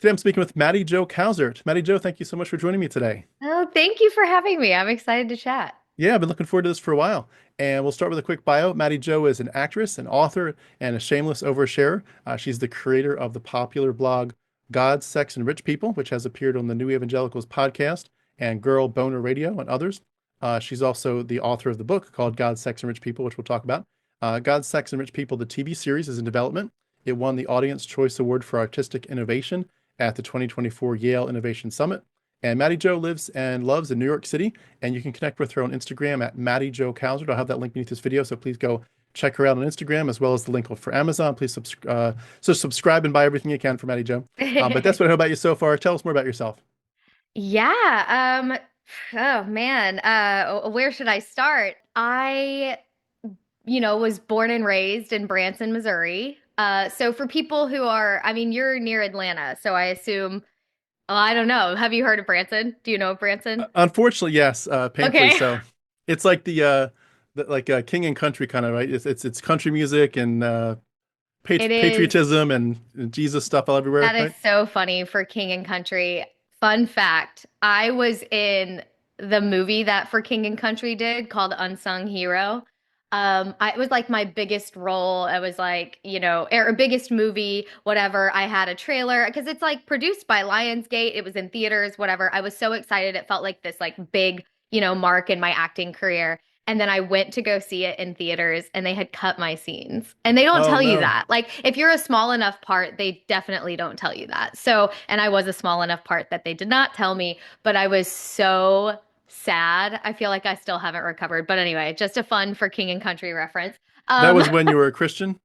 Today I'm speaking with Mattie Jo Cowsert. Mattie Jo, thank you so much for joining me today. Oh, thank you for having me. I'm excited to chat. Yeah, I've been looking forward to this for a while. And we'll start with a quick bio. Mattie Jo is an actress, an author, and a shameless oversharer. She's the creator of the popular blog God, Sex, and Rich People, which has appeared on the New Evangelicals podcast and Girl Boner Radio and others. She's also the author of the book called God, Sex, and Rich People, which we'll talk about. God, Sex, and Rich People, the TV series, is in development. It won the Audience Choice Award for Artistic Innovation at the 2024 Yale Innovation Summit. And Mattie Jo lives and loves in New York City, and you can connect with her on Instagram at Mattie Jo Cowsert. I'll have that link beneath this video, so please go check her out on Instagram as well as the link for Amazon. Please subscribe and buy everything you can for Mattie Jo. But that's what I know about you so far. Tell us more about yourself. Yeah, oh man, where should I start? I was born and raised in Branson, Missouri. So for people who are, I mean, you're near Atlanta, so I assume, oh, I don't know. Have you heard of Branson? Do you know of Branson? Unfortunately, yes, painfully Okay. so. It's like the King and Country kind of, right? It's country music and It is. patriotism and Jesus stuff all everywhere, That is right? so funny for King and Country. Fun fact, I was in the movie that For King and Country did called Unsung Hero. It was like my biggest role. It was like, or biggest movie, whatever. I had a trailer because it's like produced by Lionsgate. It was in theaters, whatever. I was so excited. It felt like this like big, mark in my acting career. And then I went to go see it in theaters and they had cut my scenes. And they don't Oh tell you no. that. Like, if you're a small enough part, they definitely don't tell you that. So, and I was a small enough part that they did not tell me, but I was so sad. I feel like I still haven't recovered. But anyway, just a fun for King and Country reference. That Um, was when you were a Christian?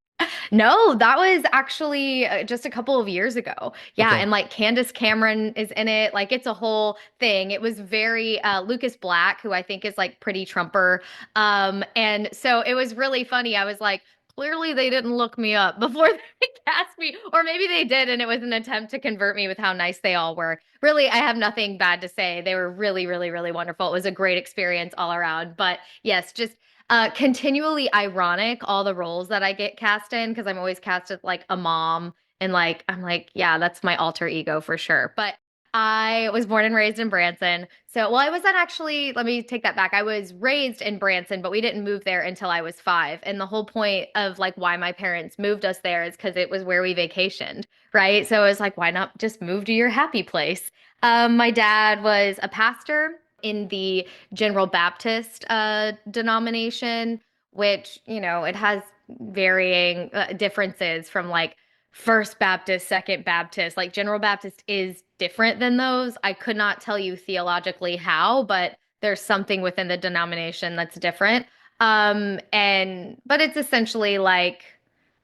no, that was actually just a couple of years ago. Yeah, Okay. and like Candace Cameron is in it. Like it's a whole thing. It was very Lucas Black, who I think is like pretty Trumper. And so it was really funny. I was like, clearly they didn't look me up before they cast me, or maybe they did, and it was an attempt to convert me with how nice they all were. Really, I have nothing bad to say. They were really, really, really wonderful. It was a great experience all around. But yes, just continually ironic all the roles that I get cast in because I'm always cast as like a mom and like I'm like, yeah, that's my alter ego for sure. But I was born and raised in Branson. So, well, I wasn't actually, let me take that back. I was raised in Branson, but we didn't move there until I was 5. And the whole point of like why my parents moved us there is because it was where we vacationed, right? So it was like, why not just move to your happy place? My dad was a pastor in the General Baptist denomination, which, it has varying differences from like First Baptist, Second Baptist. Like General Baptist is different than those. I could not tell you theologically how, but there's something within the denomination that's different. But it's essentially like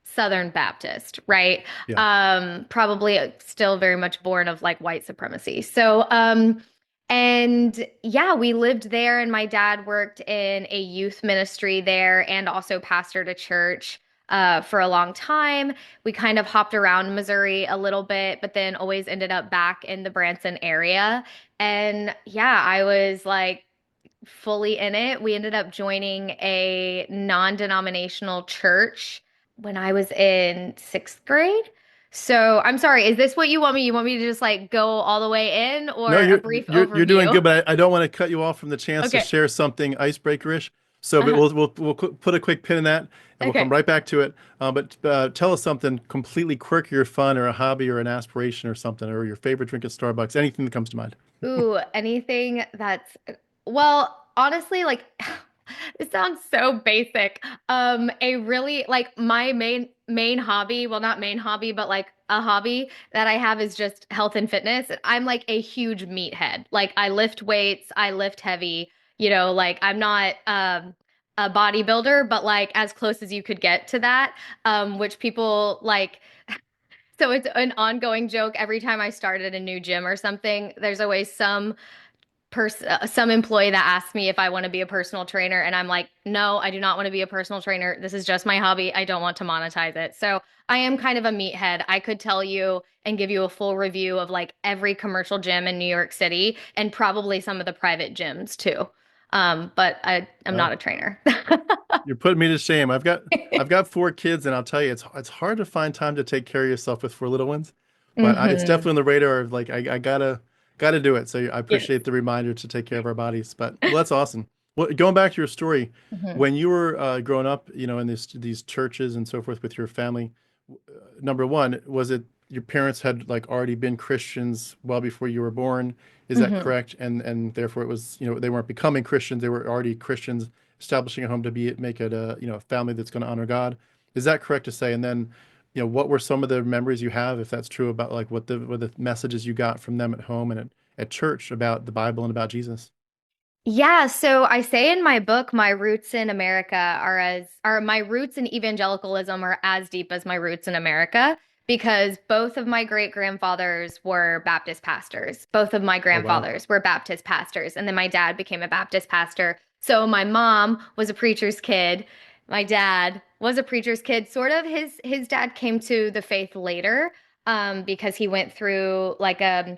Southern Baptist, right? Yeah. Probably still very much born of like white supremacy. So, and yeah, we lived there, and my dad worked in a youth ministry there and also pastored a church for a long time. We kind of hopped around Missouri a little bit, but then always ended up back in the Branson area. And yeah, I was like fully in it. We ended up joining a non-denominational church when I was in 6th grade. So I'm sorry, is this what you want me? You want me to just like go all the way in No, or a brief you're doing overview? good, but I don't want to cut you off from the chance to Okay. share something icebreakerish. So, but Uh-huh. put a quick pin in that, and we'll come Okay. right back to it. But tell us something completely quirky or fun, or a hobby, or an aspiration, or something, or your favorite drink at Starbucks. Anything that comes to mind. Ooh, anything that's well, honestly, like it sounds so basic. A really like my main hobby, well, not main hobby, but like a hobby that I have is just health and fitness. I'm like a huge meathead. Like I lift weights, I lift heavy, like I'm not a bodybuilder, but like as close as you could get to that, which people like so it's an ongoing joke every time I start at a new gym or something. There's always some employee that asks me if I want to be a personal trainer, and I'm like, no, I do not want to be a personal trainer. This is just my hobby. I don't want to monetize it. So I am kind of a meathead. I could tell you and give you a full review of like every commercial gym in New York City and probably some of the private gyms too. But I'm not Well, a trainer. you're putting me to shame. I've got 4 kids, and I'll tell you, it's hard to find time to take care of yourself with 4 little ones. but it's Hmm. definitely on the radar of like I gotta do it. So I Yes. appreciate the reminder to take care of our bodies. But well, that's awesome. Well, going back to your story, Hmm. when you were growing up, in these churches and so forth with your family, number one, was it your parents had like already been Christians well before you were born? Is that Hmm. correct? And therefore it was, they weren't becoming Christians, they were already Christians, establishing a home to make it a family that's going to honor God. Is that correct to say? And then, what were some of the memories you have, if that's true, about like what the messages you got from them at home and at church about the Bible and about Jesus? Yeah, so I say in my book, my roots in America are my roots in evangelicalism are as deep as my roots in America because both of my great grandfathers were Baptist pastors. Both of my Oh, wow. grandfathers were Baptist pastors, and then my dad became a Baptist pastor. So my mom was a preacher's kid. My dad was a preacher's kid. Sort of his dad came to the faith later, because he went through like a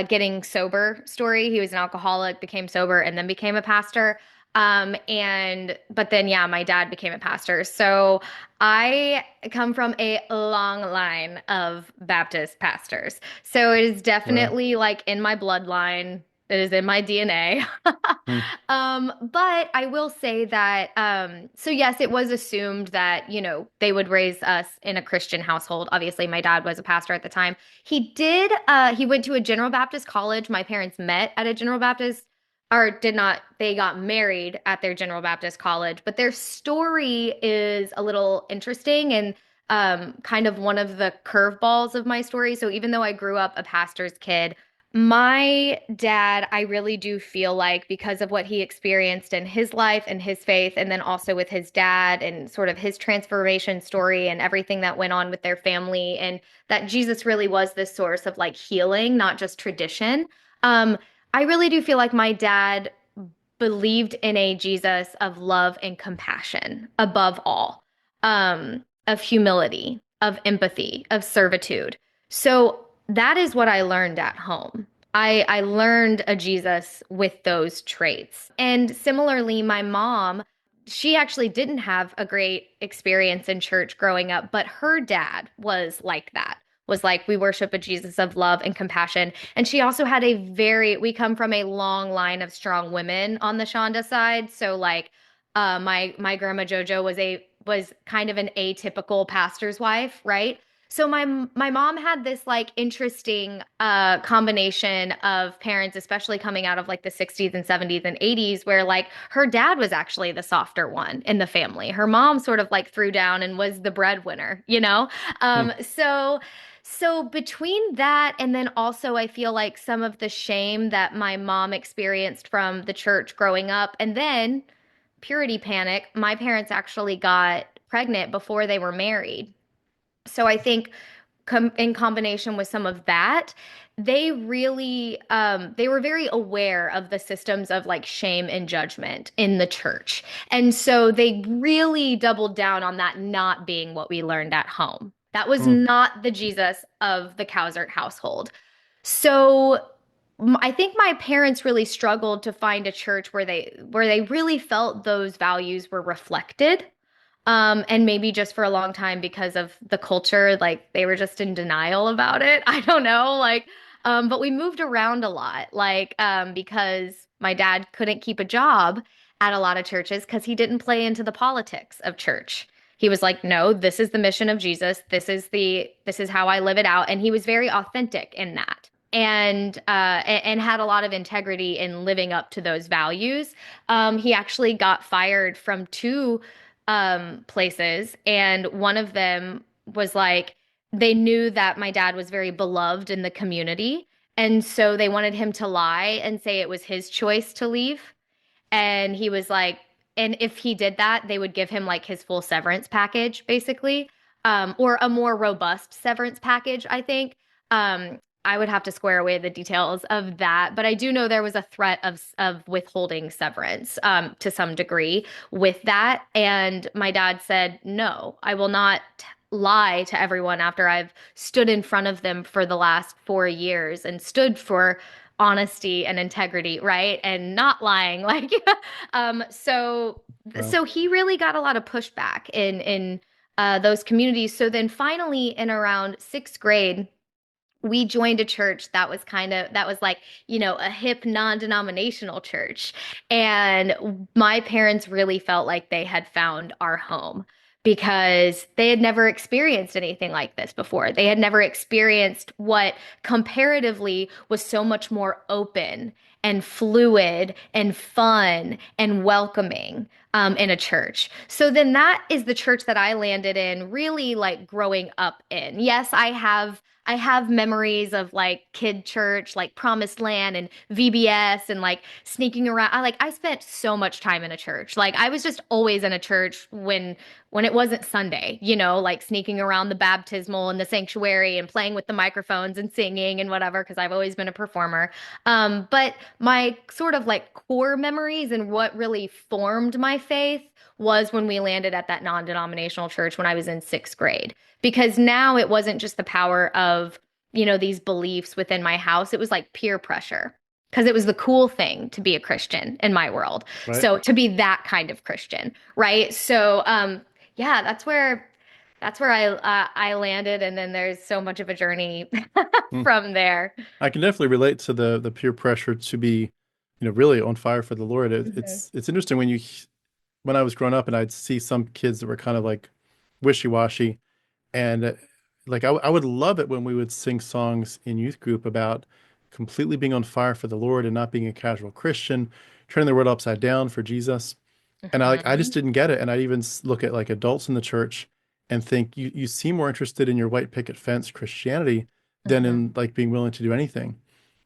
getting sober story. He was an alcoholic, became sober, and then became a pastor. But then, yeah, my dad became a pastor. So I come from a long line of Baptist pastors. So it is Wow. definitely like in my bloodline. It is in my DNA. Hmm. But I will say that, so yes, it was assumed that, they would raise us in a Christian household. Obviously, my dad was a pastor at the time. He went to a General Baptist college. My parents met at a General Baptist, or did not, they got married at their General Baptist college, but their story is a little interesting and kind of one of the curveballs of my story. So even though I grew up a pastor's kid, my dad, I really do feel like because of what he experienced in his life and his faith, and then also with his dad and sort of his transformation story and everything that went on with their family, and that Jesus really was this source of like healing, not just tradition. Um, I really do feel like my dad believed in a Jesus of love and compassion above all, of humility, of empathy, of servitude. So that is what I learned at home. I learned a Jesus with those traits. And similarly, my mom, she actually didn't have a great experience in church growing up, but her dad was like that. Was like, we worship a Jesus of love and compassion. And she also had we come from a long line of strong women on the Shonda side. So like, my grandma JoJo was kind of an atypical pastor's wife, right? So my mom had this like interesting combination of parents, especially coming out of like the 60s and 70s and 80s, where like her dad was actually the softer one in the family. Her mom sort of like threw down and was the breadwinner, you know? Hmm. So between that and then also I feel like some of the shame that my mom experienced from the church growing up, and then purity panic, my parents actually got pregnant before they were married. So I think in combination with some of that, they were very aware of the systems of like shame and judgment in the church. And so they really doubled down on that not being what we learned at home. That was Hmm. not the Jesus of the Cowsert household. So I think my parents really struggled to find a church where they really felt those values were reflected. And maybe just for a long time because of the culture, like they were just in denial about it. I don't know, like, but we moved around a lot, like, because my dad couldn't keep a job at a lot of churches because he didn't play into the politics of church. He was like, no, this is the mission of Jesus. This is how I live it out. And he was very authentic in that. And had a lot of integrity in living up to those values. He actually got fired from two places, and one of them was like they knew that my dad was very beloved in the community, and so they wanted him to lie and say it was his choice to leave. And he was like, and if he did that, they would give him like his full severance package, basically, or a more robust severance package, I think. I would have to square away the details of that, but I do know there was a threat of withholding severance to some degree with that. And my dad said, "No, I will not lie to everyone after I've stood in front of them for the last 4 years and stood for honesty and integrity, right? And not lying." Like, so Wow. so he really got a lot of pushback in those communities. So then finally in around sixth grade, we joined a church that was like, a hip non-denominational church. And my parents really felt like they had found our home because they had never experienced anything like this before. They had never experienced what comparatively was so much more open and fluid and fun and welcoming in a church. So then that is the church that I landed in, really like growing up in. Yes, I have memories of like kid church, like Promised Land and VBS and like sneaking around. I spent so much time in a church. Like I was just always in a church when it wasn't Sunday, like sneaking around the baptismal and the sanctuary and playing with the microphones and singing and whatever, because I've always been a performer. But my sort of like core memories and what really formed my faith was when we landed at that non-denominational church when I was in sixth grade. Because now it wasn't just the power of, these beliefs within my house. It was like peer pressure. Because it was the cool thing to be a Christian in my world. Right. So to be that kind of Christian, right? So yeah, that's where I landed, and then there's so much of a journey Hmm. from there. I can definitely relate to the peer pressure to be, really on fire for the Lord. Mhm. It's interesting when I was growing up and I'd see some kids that were kind of like wishy-washy. And like I would love it when we would sing songs in youth group about completely being on fire for the Lord and not being a casual Christian, turning the world upside down for Jesus. And I just Mhm. didn't get it. And I'd even look at like adults in the church and think you seem more interested in your white picket fence Christianity than Mhm. in like being willing to do anything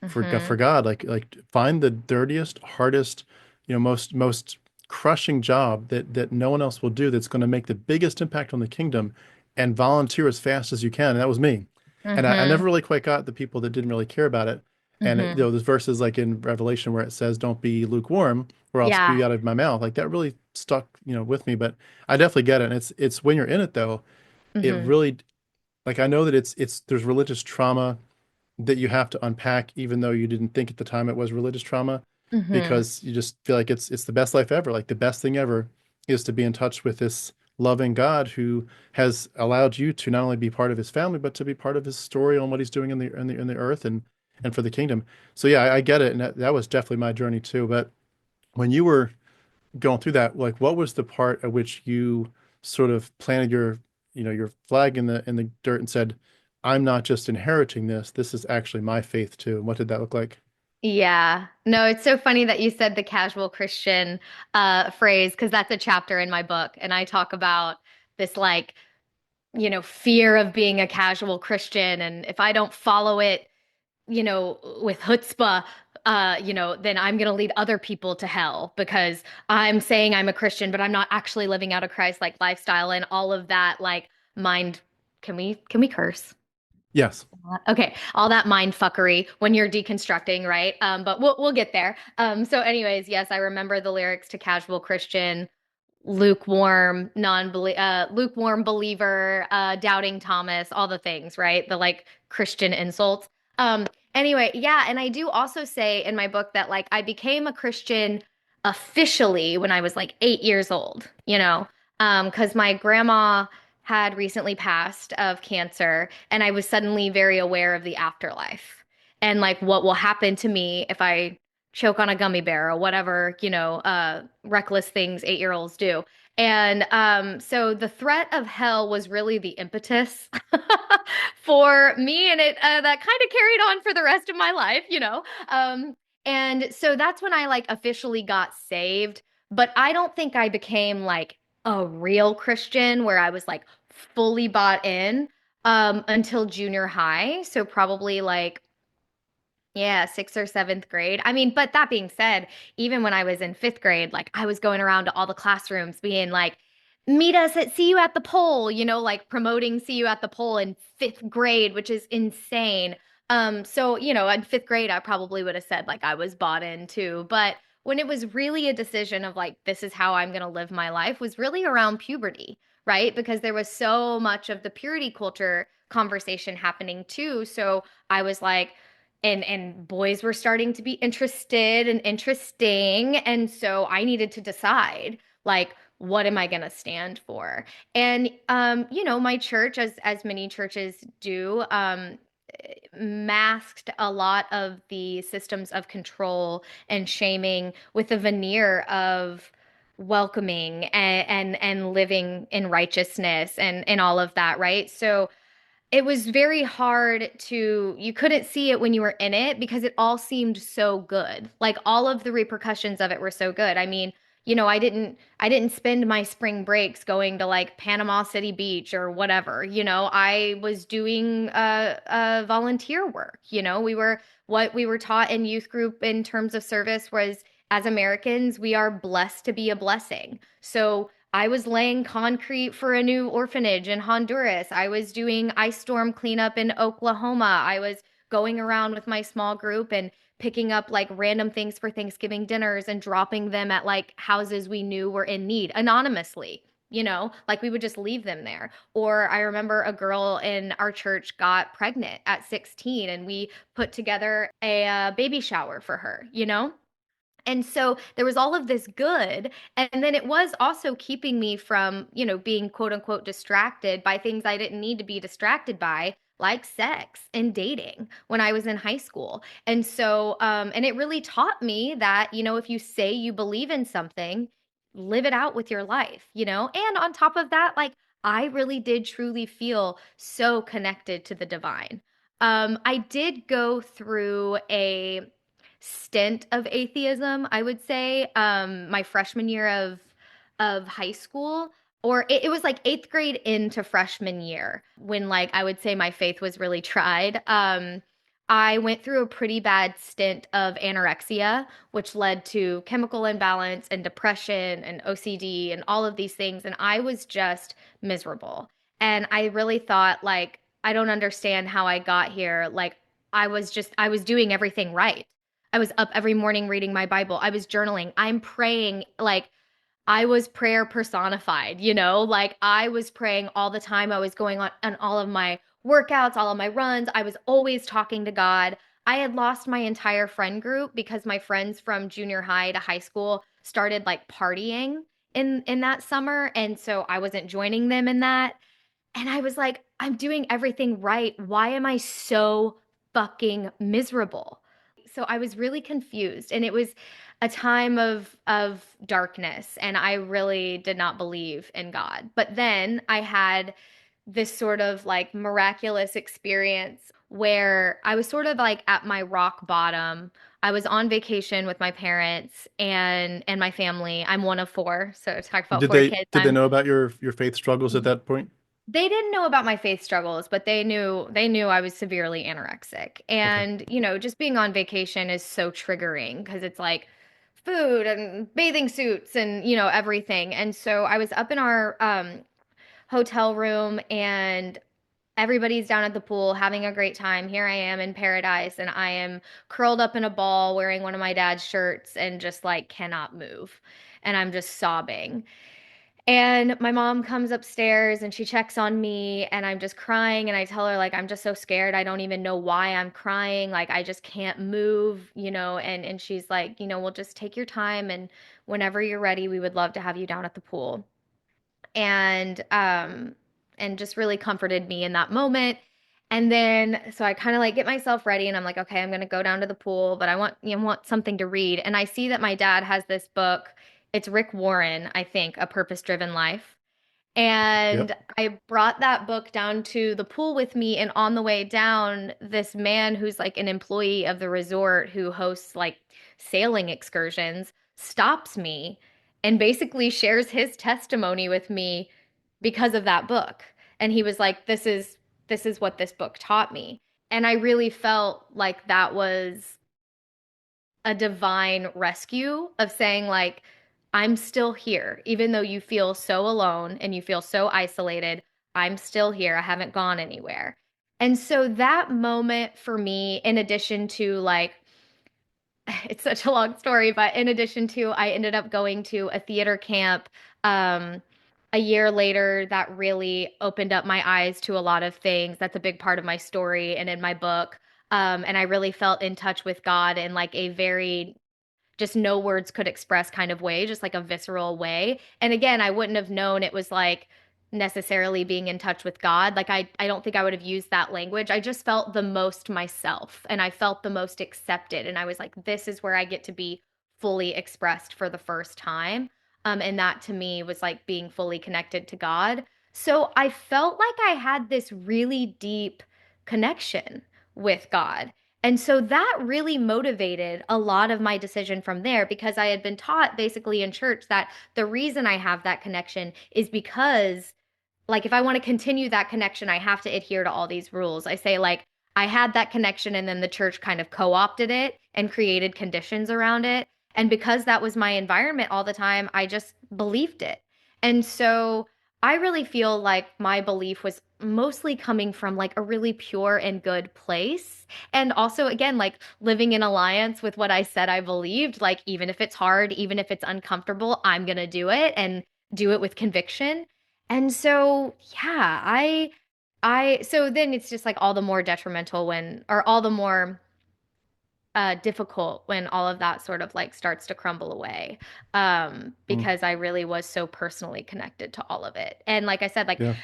for Mhm. God. Like find the dirtiest, hardest, most crushing job that no one else will do that's going to make the biggest impact on the kingdom and volunteer as fast as you can. And that was me. And I never Mhm. really quite got the people that didn't really care about it. And Mhm. there's verses like in Revelation where it says, "Don't be lukewarm, or I'll spew Yeah. you out of my mouth." Like that really stuck, with me. But I definitely get it. And it's when you're in it though, it Mhm. really like I know that it's there's religious trauma that you have to unpack, even though you didn't think at the time it was religious trauma, Mhm. because you just feel like it's the best life ever. Like the best thing ever is to be in touch with this loving God who has allowed you to not only be part of his family, but to be part of his story on what he's doing in the earth and for the kingdom. So yeah, I get it. And that was definitely my journey too. But when you were going through that, like what was the part at which you sort of planted your flag in the dirt and said, I'm not just inheriting this, this is actually my faith too. And what did that look like? Yeah. No, it's so funny that you said the casual Christian phrase, because that's a chapter in my book. And I talk about this like, fear of being a casual Christian. And if I don't follow it, with chutzpah, then I'm going to lead other people to hell because I'm saying I'm a Christian, but I'm not actually living out a Christ-like lifestyle and all of that, like mind. Can we curse? Yes. Okay, all that mind fuckery when you're deconstructing, right? But we'll get there. So anyways, yes, I remember the lyrics to Casual Christian, lukewarm believer, doubting Thomas, all the things, right? The like Christian insults. Anyway, yeah, and I do also say in my book that like I became a Christian officially when I was like 8 years old, because my grandma had recently passed of cancer, and I was suddenly very aware of the afterlife and like what will happen to me if I choke on a gummy bear or whatever, reckless things 8-year-olds do. And so the threat of hell was really the impetus for me, and it that kind of carried on for the rest of my life. And so that's when I like officially got saved. But I don't think I became like a real Christian where I was like fully bought in until junior high. So probably like, yeah, sixth or seventh grade. I mean, but that being said, even when I was in fifth grade, like I was going around to all the classrooms being like, meet us at See You at the Pole, like promoting See You at the Pole in fifth grade, which is insane. So, in fifth grade, I probably would have said like I was bought in too. But when it was really a decision of like, this is how I'm going to live my life, was really around puberty, right? Because there was so much of the purity culture conversation happening too. So I was like, and boys were starting to be interested and interesting, and so I needed to decide like what am I going to stand for. And my church, as many churches do, masked a lot of the systems of control and shaming with a veneer of welcoming and living in righteousness and all of that, right? So it was very hard to, you couldn't see it when you were in it because it all seemed so good. Like all of the repercussions of it were so good. I mean, I didn't spend my spring breaks going to like Panama City Beach or whatever. I was doing volunteer work. What we were taught in youth group in terms of service was, as Americans, we are blessed to be a blessing. So I was laying concrete for a new orphanage in Honduras. I was doing ice storm cleanup in Oklahoma. I was going around with my small group and picking up like random things for Thanksgiving dinners and dropping them at like houses we knew were in need anonymously. Like we would just leave them there. Or I remember a girl in our church got pregnant at 16 and we put together a baby shower for her. And so there was all of this good. And then it was also keeping me from, being quote unquote distracted by things I didn't need to be distracted by, like sex and dating when I was in high school. And so, and it really taught me that, if you say you believe in something, live it out with your life. And on top of that, like, I really did truly feel so connected to the divine. I did go through a stint of atheism, I would say, my freshman year of high school, or it was like eighth grade into freshman year when like I would say my faith was really tried. I went through a pretty bad stint of anorexia, which led to chemical imbalance and depression and OCD and all of these things. And I was just miserable. And I really thought, like, I don't understand how I got here. Like, I was doing everything right. I was up every morning reading my Bible. I was journaling. I'm praying like I was prayer personified. Like I was praying all the time. I was going on all of my workouts, all of my runs. I was always talking to God. I had lost my entire friend group because my friends from junior high to high school started like partying in that summer, and so I wasn't joining them in that. And I was like, I'm doing everything right. Why am I so fucking miserable? So I was really confused, and it was a time of darkness, and I really did not believe in God. But then I had this sort of like miraculous experience where I was sort of like at my rock bottom. I was on vacation with my parents and my family. I'm one of four, so talk about Did four they kids. did they know about your faith struggles at that point? They didn't know about my faith struggles, but they knew I was severely anorexic. Okay. And, just being on vacation is so triggering because it's like food and bathing suits and, everything. And so I was up in our hotel room and everybody's down at the pool having a great time. Here I am in paradise and I am curled up in a ball wearing one of my dad's shirts and just like cannot move. And I'm just sobbing. And my mom comes upstairs and she checks on me and I'm just crying and I tell her like I'm just so scared. I don't even know why I'm crying. Like I just can't move, and she's like, "We'll just take your time and whenever you're ready, we would love to have you down at the pool." And just really comforted me in that moment. And then so I kind of like get myself ready and I'm like, okay, I'm gonna go down to the pool, but I want something to read. And I see that my dad has this book. It's Rick Warren, I think, A Purpose Driven Life. Yep. And I brought that book down to the pool with me. And on the way down, this man who's like an employee of the resort who hosts like sailing excursions stops me and basically shares his testimony with me because of that book. And he was like, this is what this book taught me. And I really felt like that was a divine rescue of saying like, I'm still here even though you feel so alone and you feel so isolated. I'm still here. I haven't gone anywhere. And so that moment for me, in addition to like, it's such a long story, but in addition to, I ended up going to a theater camp um, a year later that really opened up my eyes to a lot of things. That's a big part of my story and in my book. And I really felt in touch with God in like a very just no words could express kind of way, just like a visceral way. And again, I wouldn't have known it was like necessarily being in touch with God. Like I don't think I would have used that language. I just felt the most myself and I felt the most accepted. And I was like, this is where I get to be fully expressed for the first time. And that to me was like being fully connected to God. So I felt like I had this really deep connection with God. And so that really motivated a lot of my decision from there because I had been taught basically in church that the reason I have that connection is because like if I want to continue that connection, I have to adhere to all these rules. I say like I had that connection and then the church kind of co-opted it and created conditions around it. And because that was my environment all the time, I just believed it. And so I really feel like my belief was mostly coming from like a really pure and good place. And also, again, like living in alliance with what I said I believed, like even if it's hard, even if it's uncomfortable, I'm going to do it and do it with conviction. And so, yeah, so then it's just like all the more detrimental when, or all the more difficult when all of that sort of like starts to crumble away. Mm, Because I really was so personally connected to all of it. And like I said, like yeah.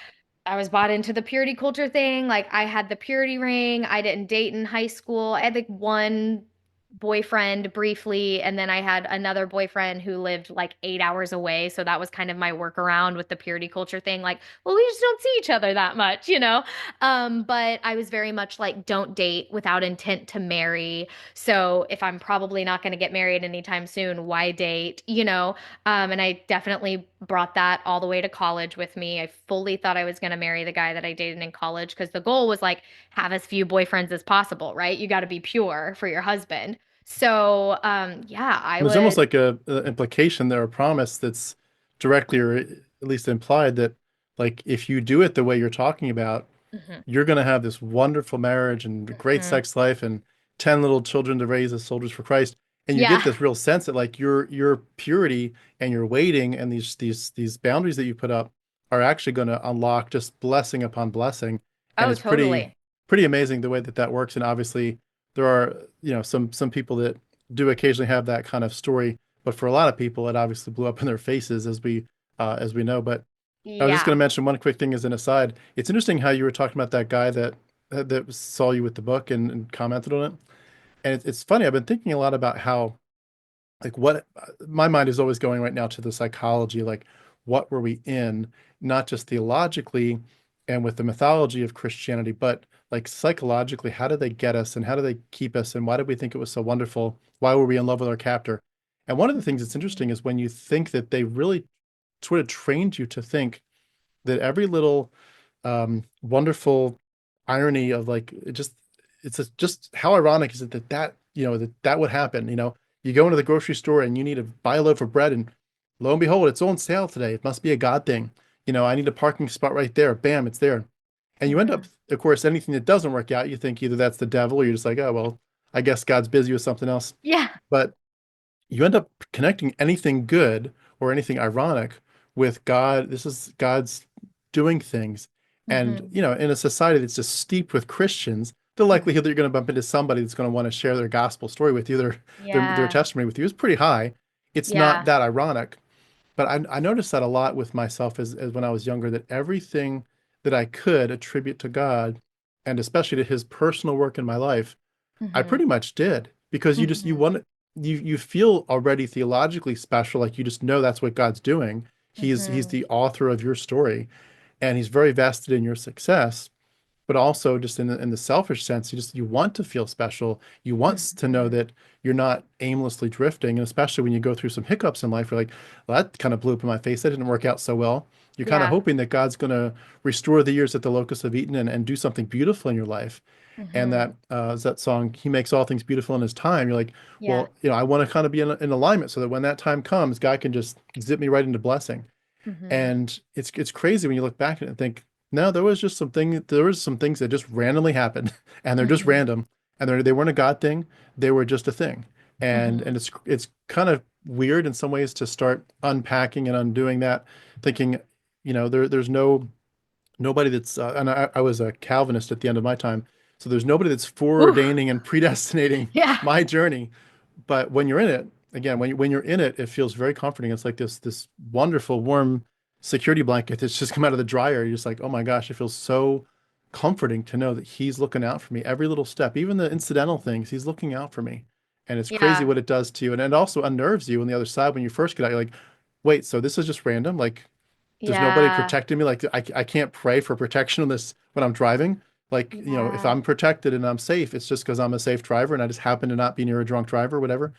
I was bought into the purity culture thing. Like I had the purity ring. I didn't date in high school. I had like one boyfriend briefly, and then I had another boyfriend who lived like 8 hours away. So that was kind of my workaround with the purity culture thing. Like, well, we just don't see each other that much, you know? But I was very much like, don't date without intent to marry. So if I'm probably not going to get married anytime soon, why date, you know? And I definitely brought that all the way to college with me. I fully thought I was going to marry the guy that I dated in college because the goal was like have as few boyfriends as possible, right? You got to be pure for your husband. So, yeah, I There's almost would. like a implication there, a promise that's directly or at least implied that like if you do it the way you're talking about, Mhm, you're going to have this wonderful marriage and great mhm. sex life and 10 little children to raise as soldiers for Christ. And you get Yeah. this real sense that like your purity and your waiting and these boundaries that you put up are actually going to unlock just blessing upon blessing. And Oh, it's pretty totally. pretty amazing the way that that works. And obviously there are, some people that do occasionally have that kind of story, but for a lot of people it obviously blew up in their faces as we know. But I was just going Yeah. to mention one quick thing as an aside. It's interesting how you were talking about that guy that saw you with the book and commented on it. And it's funny. I've been thinking a lot about how, like, what my mind is always going right now to the psychology, like, what were we in, not just theologically and with the mythology of Christianity, but like psychologically, how did they get us and how do they keep us and why did we think it was so wonderful? Why were we in love with our captor? And one of the things that's interesting Mhm. is when you think that they really sort of trained you to think that every little wonderful irony of like just how ironic is it that would happen. You go into the grocery store and you need to buy a loaf of bread, and lo and behold, it's on sale today. It must be a God thing. I need a parking spot right there. Bam, it's there. And you end up, Mhm. of course, anything that doesn't work out, you think either that's the devil or you're just like, oh well, I guess God's busy with something else. Yeah. But you end up connecting anything good or anything ironic with God. This is God's doing things. And, Mhm. in a society that's just steeped with Christians, the Mhm. likelihood that you're going to bump into somebody that's going to want to share their gospel story with you, their Yeah. testimony with you is pretty high. It's not Yeah. that ironic. But I noticed that a lot with myself as when I was younger, that everything that I could attribute to God, and especially to his personal work in my life, I Mhm. pretty much did because you Mhm. want you feel already theologically special, like you just know that's what God's doing. He's Mhm. the author of your story, and he's very vested in your success. But also just in the selfish sense, you want to feel special. You want to know Mhm. that you're not aimlessly drifting, and especially when you go through some hiccups in life, you're like, well, that kind of blew up in my face. That didn't work out so well. You're kind of Yeah. hoping that God's going to restore the years that the locusts have eaten and do something beautiful in your life. And Mhm. that song, He Makes All Things Beautiful in His Time. You're like, Yeah. well, I want to kind of be in alignment so that when that time comes, God can just zip me right into blessing. Mhm. And it's crazy when you look back at it and think, no, there was some things that just randomly happened, and they're just Mhm. random, and they weren't a God thing, they were just a thing. And Mhm. it's kind of weird in some ways to start unpacking and undoing that, thinking, there's nobody that's and I was a Calvinist at the end of my time, so there's nobody that's Whew. foreordaining and predestinating Yeah. my journey. But when you're in it, again, when you're in it, it feels very comforting. It's like this wonderful, warm security blanket that's just come out of the dryer. You're just like, oh my gosh, it feels so comforting to know that he's looking out for me every little step, even the incidental things. He's looking out for me. And it's crazy Yeah. what it does to you. And it also unnerves you on the other side when you first get out. You're like, wait, so this is just random? Like, there's nobody Yeah. protecting me. Like, I can't pray for protection on this when I'm driving. Like, if Yeah. I'm protected and I'm safe, it's just because I'm a safe driver and I just happen to not be near a drunk driver or whatever.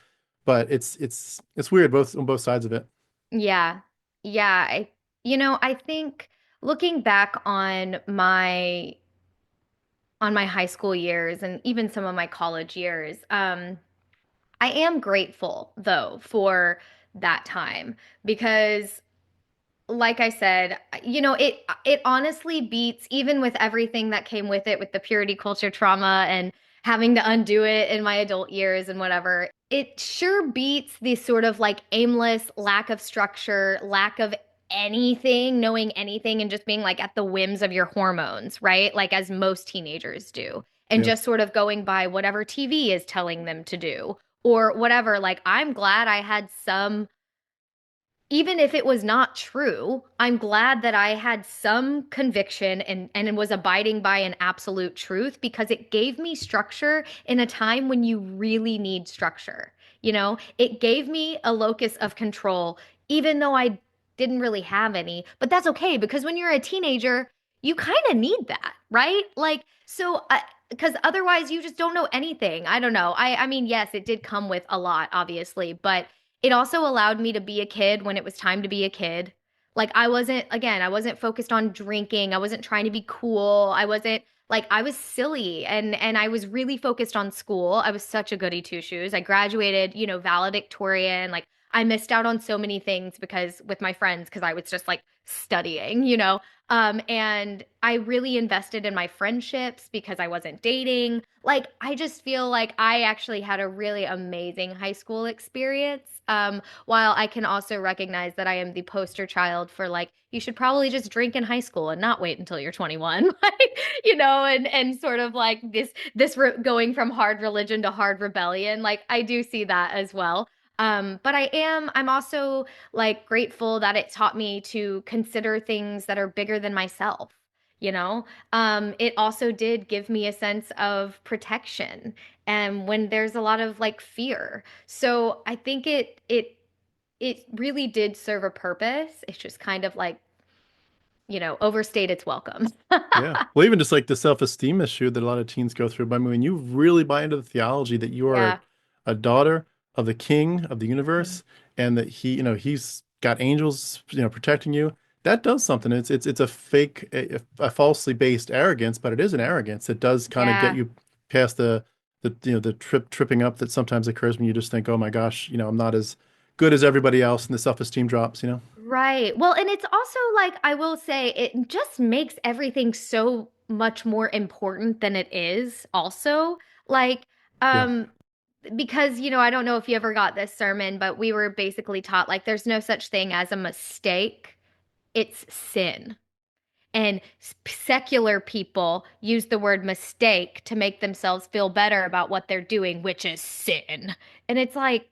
But it's weird both on both sides of it. Yeah. Yeah. I think looking back on my high school years and even some of my college years, I am grateful though for that time because like I said, it honestly beats even with everything that came with it, with the purity culture trauma and having to undo it in my adult years and whatever. It sure beats the sort of like aimless lack of structure, lack of anything, knowing anything, and just being like at the whims of your hormones, right? Like as most teenagers do, and Yeah. just sort of going by whatever TV is telling them to do or whatever. Like, I'm glad I had some, even if it was not true, I'm glad that I had some conviction and was abiding by an absolute truth because it gave me structure in a time when you really need structure. It gave me a locus of control, even though I didn't really have any. But that's okay because when you're a teenager, you kind of need that, right? Like, so, because otherwise you just don't know anything. I don't know. I mean, yes, it did come with a lot, obviously, but it also allowed me to be a kid when it was time to be a kid. Like I wasn't focused on drinking. I wasn't trying to be cool. I was silly and I was really focused on school. I was such a goody two shoes. I graduated, valedictorian. Like I missed out on so many things because with my friends, because I was just like studying. And I really invested in my friendships because I wasn't dating. Like, I just feel like I actually had a really amazing high school experience. While I can also recognize that I am the poster child for like, you should probably just drink in high school and not wait until you're 21, like, and sort of like going from hard religion to hard rebellion. Like, I do see that as well. But I'm also like grateful that it taught me to consider things that are bigger than myself. It also did give me a sense of protection and when there's a lot of like fear. So I think it really did serve a purpose. It's just kind of like, overstayed its welcome. Yeah. Well, even just like the self-esteem issue that a lot of teens go through. But I mean, when you really buy into the theology that you are Yeah. a daughter of the king of the universe and that he's got angels, protecting you, that does something. It's a fake, a falsely based arrogance, but it is an arrogance. It does kind of get Yeah. you past the tripping up that sometimes occurs when you just think, oh my gosh, I'm not as good as everybody else, and the self-esteem drops. Right. Well, and it's also like, I will say, it just makes everything so much more important than it is, also. Like, Yeah. um, because, I don't know if you ever got this sermon, but we were basically taught like there's no such thing as a mistake, it's sin. And secular people use the word mistake to make themselves feel better about what they're doing, which is sin. And it's like,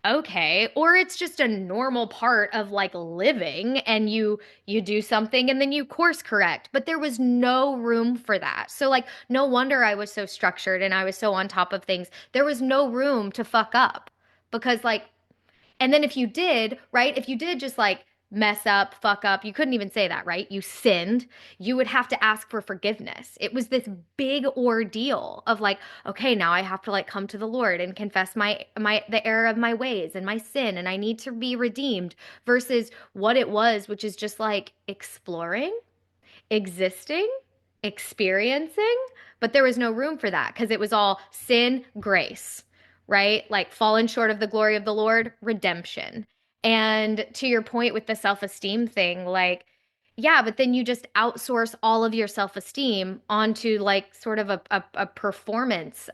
okay, or it's just a normal part of like living and you do something and then you course correct, but there was no room for that. So like no wonder I was so structured and I was so on top of things. There was no room to fuck up because like, and then if you did, right? If you did just like mess up, fuck up, you couldn't even say that, right? You sinned, you would have to ask for forgiveness. It was this big ordeal of like, okay, now I have to like come to the Lord and confess my the error of my ways and my sin and I need to be redeemed versus what it was, which is just like exploring, existing, experiencing, but there was no room for that because it was all sin, grace, right? Like fallen short of the glory of the Lord, redemption. And to your point with the self esteem thing, like, yeah, but then you just outsource all of your self esteem onto like sort of a performance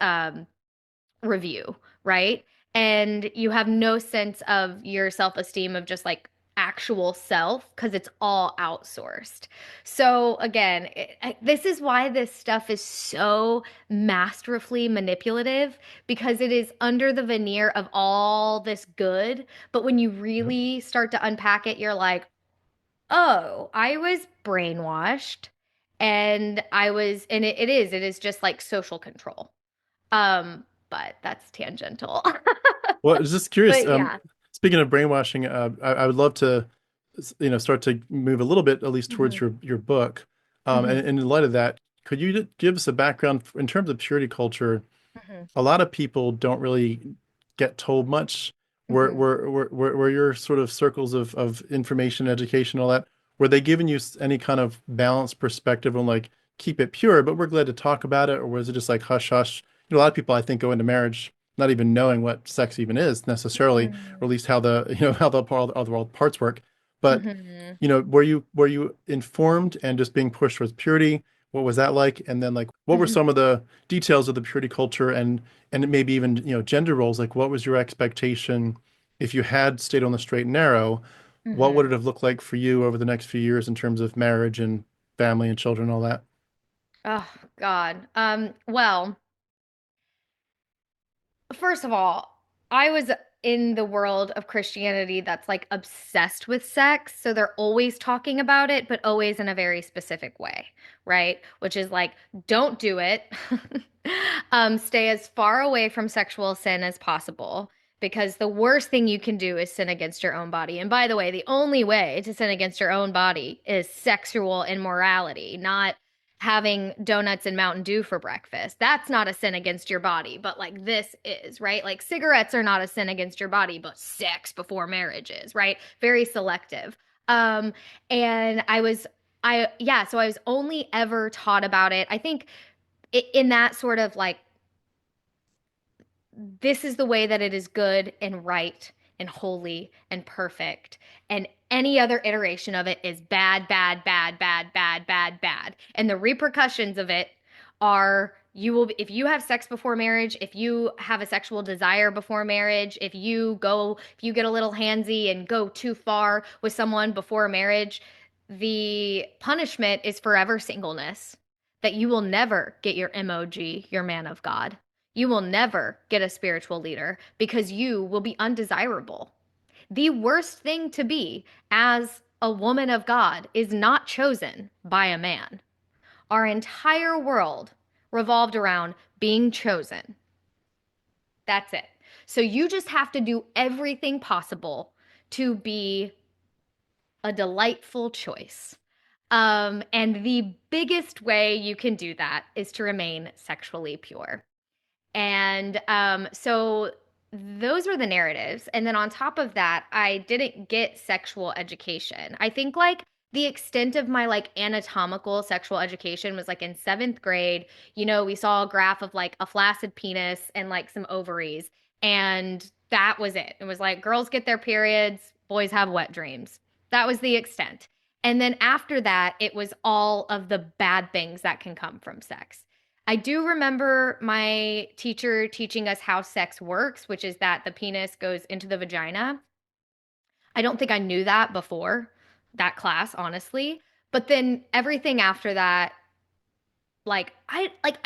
review, right? And you have no sense of your self esteem of just like actual self because it's all outsourced. So, again, this is why this stuff is so masterfully manipulative because it is under the veneer of all this good. But when you Yep. really start to unpack it, you're like, Oh, I was brainwashed and it is just like social control. But that's tangential. Well, I was just curious. But yeah. Speaking of brainwashing, I would love to, start to move a little bit, at least towards Hmm. your book. Hmm. And in light of that, could you give us a background in terms of purity culture? Hmm. A lot of people don't really get told much. Hmm. Were your sort of circles of information, education, all that, were they giving you any kind of balanced perspective on like keep it pure, but we're glad to talk about it, or was it just like hush hush? A lot of people I think go into marriage not even knowing what sex even is necessarily, or at least how the how the all the world parts work. But Hmm. were you informed and just being pushed towards purity? What was that like? And then like what were Hmm. some of the details of the purity culture and maybe even gender roles? Like what was your expectation if you had stayed on the straight and narrow? What would Hmm. it have looked like for you over the next few years in terms of marriage and family and children and all that? Oh God. Well, first of all, I was in the world of Christianity that's like obsessed with sex. So they're always talking about it, but always in a very specific way, right? Which is like, don't do it. Stay as far away from sexual sin as possible. Because the worst thing you can do is sin against your own body. And by the way, the only way to sin against your own body is sexual immorality, not having donuts and Mountain Dew for breakfast. That's not a sin against your body, but like this is, right? Like cigarettes are not a sin against your body, but sex before marriage is, right? Very selective. Um, and so I was only ever taught about it. I think in that sort of like this is the way that it is good and right and holy and perfect. And any other iteration of it is bad, bad, bad, bad, bad, bad, bad. And the repercussions of it are if you have sex before marriage, if you have a sexual desire before marriage, if you get a little handsy and go too far with someone before marriage, the punishment is forever singleness. That you will never get your MOG, your man of God. You will never get a spiritual leader because you will be undesirable. The worst thing to be as a woman of God is not chosen by a man. Our entire world revolved around being chosen. That's it. So you just have to do everything possible to be a delightful choice. And the biggest way you can do that is to remain sexually pure. And so those were the narratives. And then on top of that, I didn't get sexual education. I think like the extent of my like anatomical sexual education was like in seventh grade. We saw a graph of like a flaccid penis and like some ovaries. And that was it. It was like girls get their periods, boys have wet dreams. That was the extent. And then after that, it was all of the bad things that can come from sex. I do remember my teacher teaching us how sex works, which is that the penis goes into the vagina. I don't think I knew that before that class, honestly. But then everything after that, I